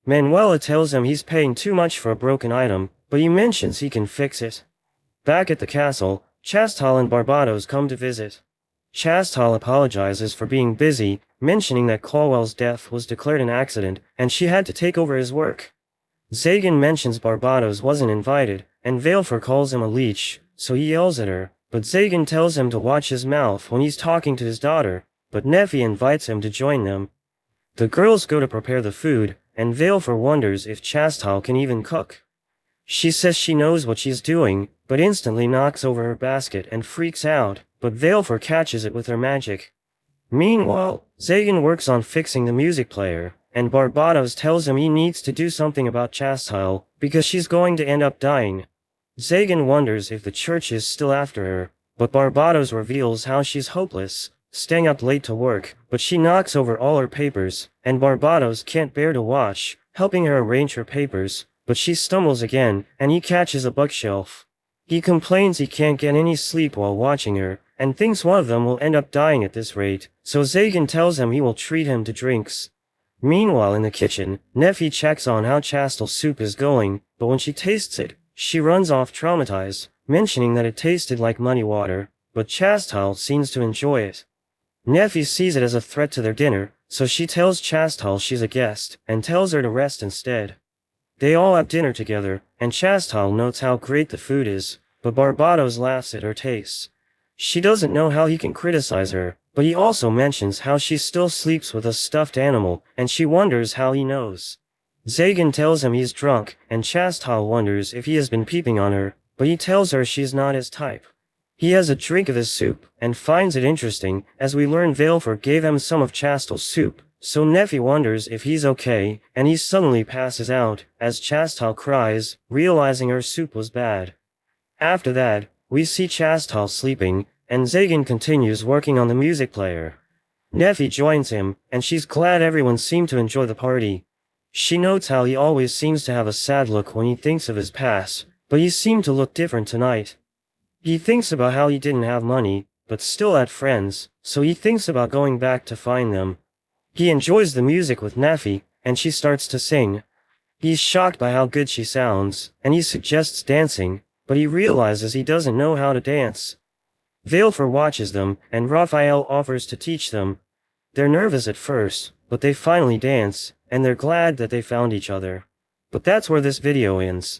[SPEAKER 1] Manuela tells him he's paying too much for a broken item, but he mentions he can fix it. Back at the castle, Chastah and Barbados come to visit. Chastah apologizes for being busy, mentioning that Clowell's death was declared an accident, and she had to take over his work. Zagan mentions Barbados wasn't invited, and Valefor calls him a leech, so he yells at her, but Zagan tells him to watch his mouth when he's talking to his daughter, but Nephi invites him to join them. The girls go to prepare the food, and Valefor wonders if Chastah can even cook. She says she knows what she's doing, but instantly knocks over her basket and freaks out, but Valefor catches it with her magic. Meanwhile, Zagan works on fixing the music player, and Barbados tells him he needs to do something about Chastah, because she's going to end up dying. Zagan wonders if the church is still after her, but Barbados reveals how she's hopeless, staying up late to work, but she knocks over all her papers, and Barbados can't bear to watch, helping her arrange her papers, but she stumbles again, and he catches a bookshelf. He complains he can't get any sleep while watching her, and thinks one of them will end up dying at this rate, so Zagan tells him he will treat him to drinks. Meanwhile in the kitchen, Nephi checks on how Chastah's soup is going, but when she tastes it, she runs off traumatized, mentioning that it tasted like muddy water, but Chastah seems to enjoy it. Nephi sees it as a threat to their dinner, so she tells Chastah she's a guest, and tells her to rest instead. They all have dinner together, and Chastah notes how great the food is, but Barbados laughs at her tastes. She doesn't know how he can criticize her, but he also mentions how she still sleeps with a stuffed animal, and she wonders how he knows. Zagan tells him he's drunk, and Chastal wonders if he has been peeping on her, but he tells her she's not his type. He has a drink of his soup, and finds it interesting, as we learn Valefor gave him some of Chastal's soup, so Neffy wonders if he's okay, and he suddenly passes out, as Chastal cries, realizing her soup was bad. After that, we see Chastal sleeping, and Zagan continues working on the music player. Neffy joins him, and she's glad everyone seemed to enjoy the party. She notes how he always seems to have a sad look when he thinks of his past, but he seemed to look different tonight. He thinks about how he didn't have money, but still had friends, so he thinks about going back to find them. He enjoys the music with Neffy, and she starts to sing. He's shocked by how good she sounds, and he suggests dancing, but he realizes he doesn't know how to dance. Valefor watches them, and Raphael offers to teach them. They're nervous at first, but they finally dance, and they're glad that they found each other. But that's where this video ends.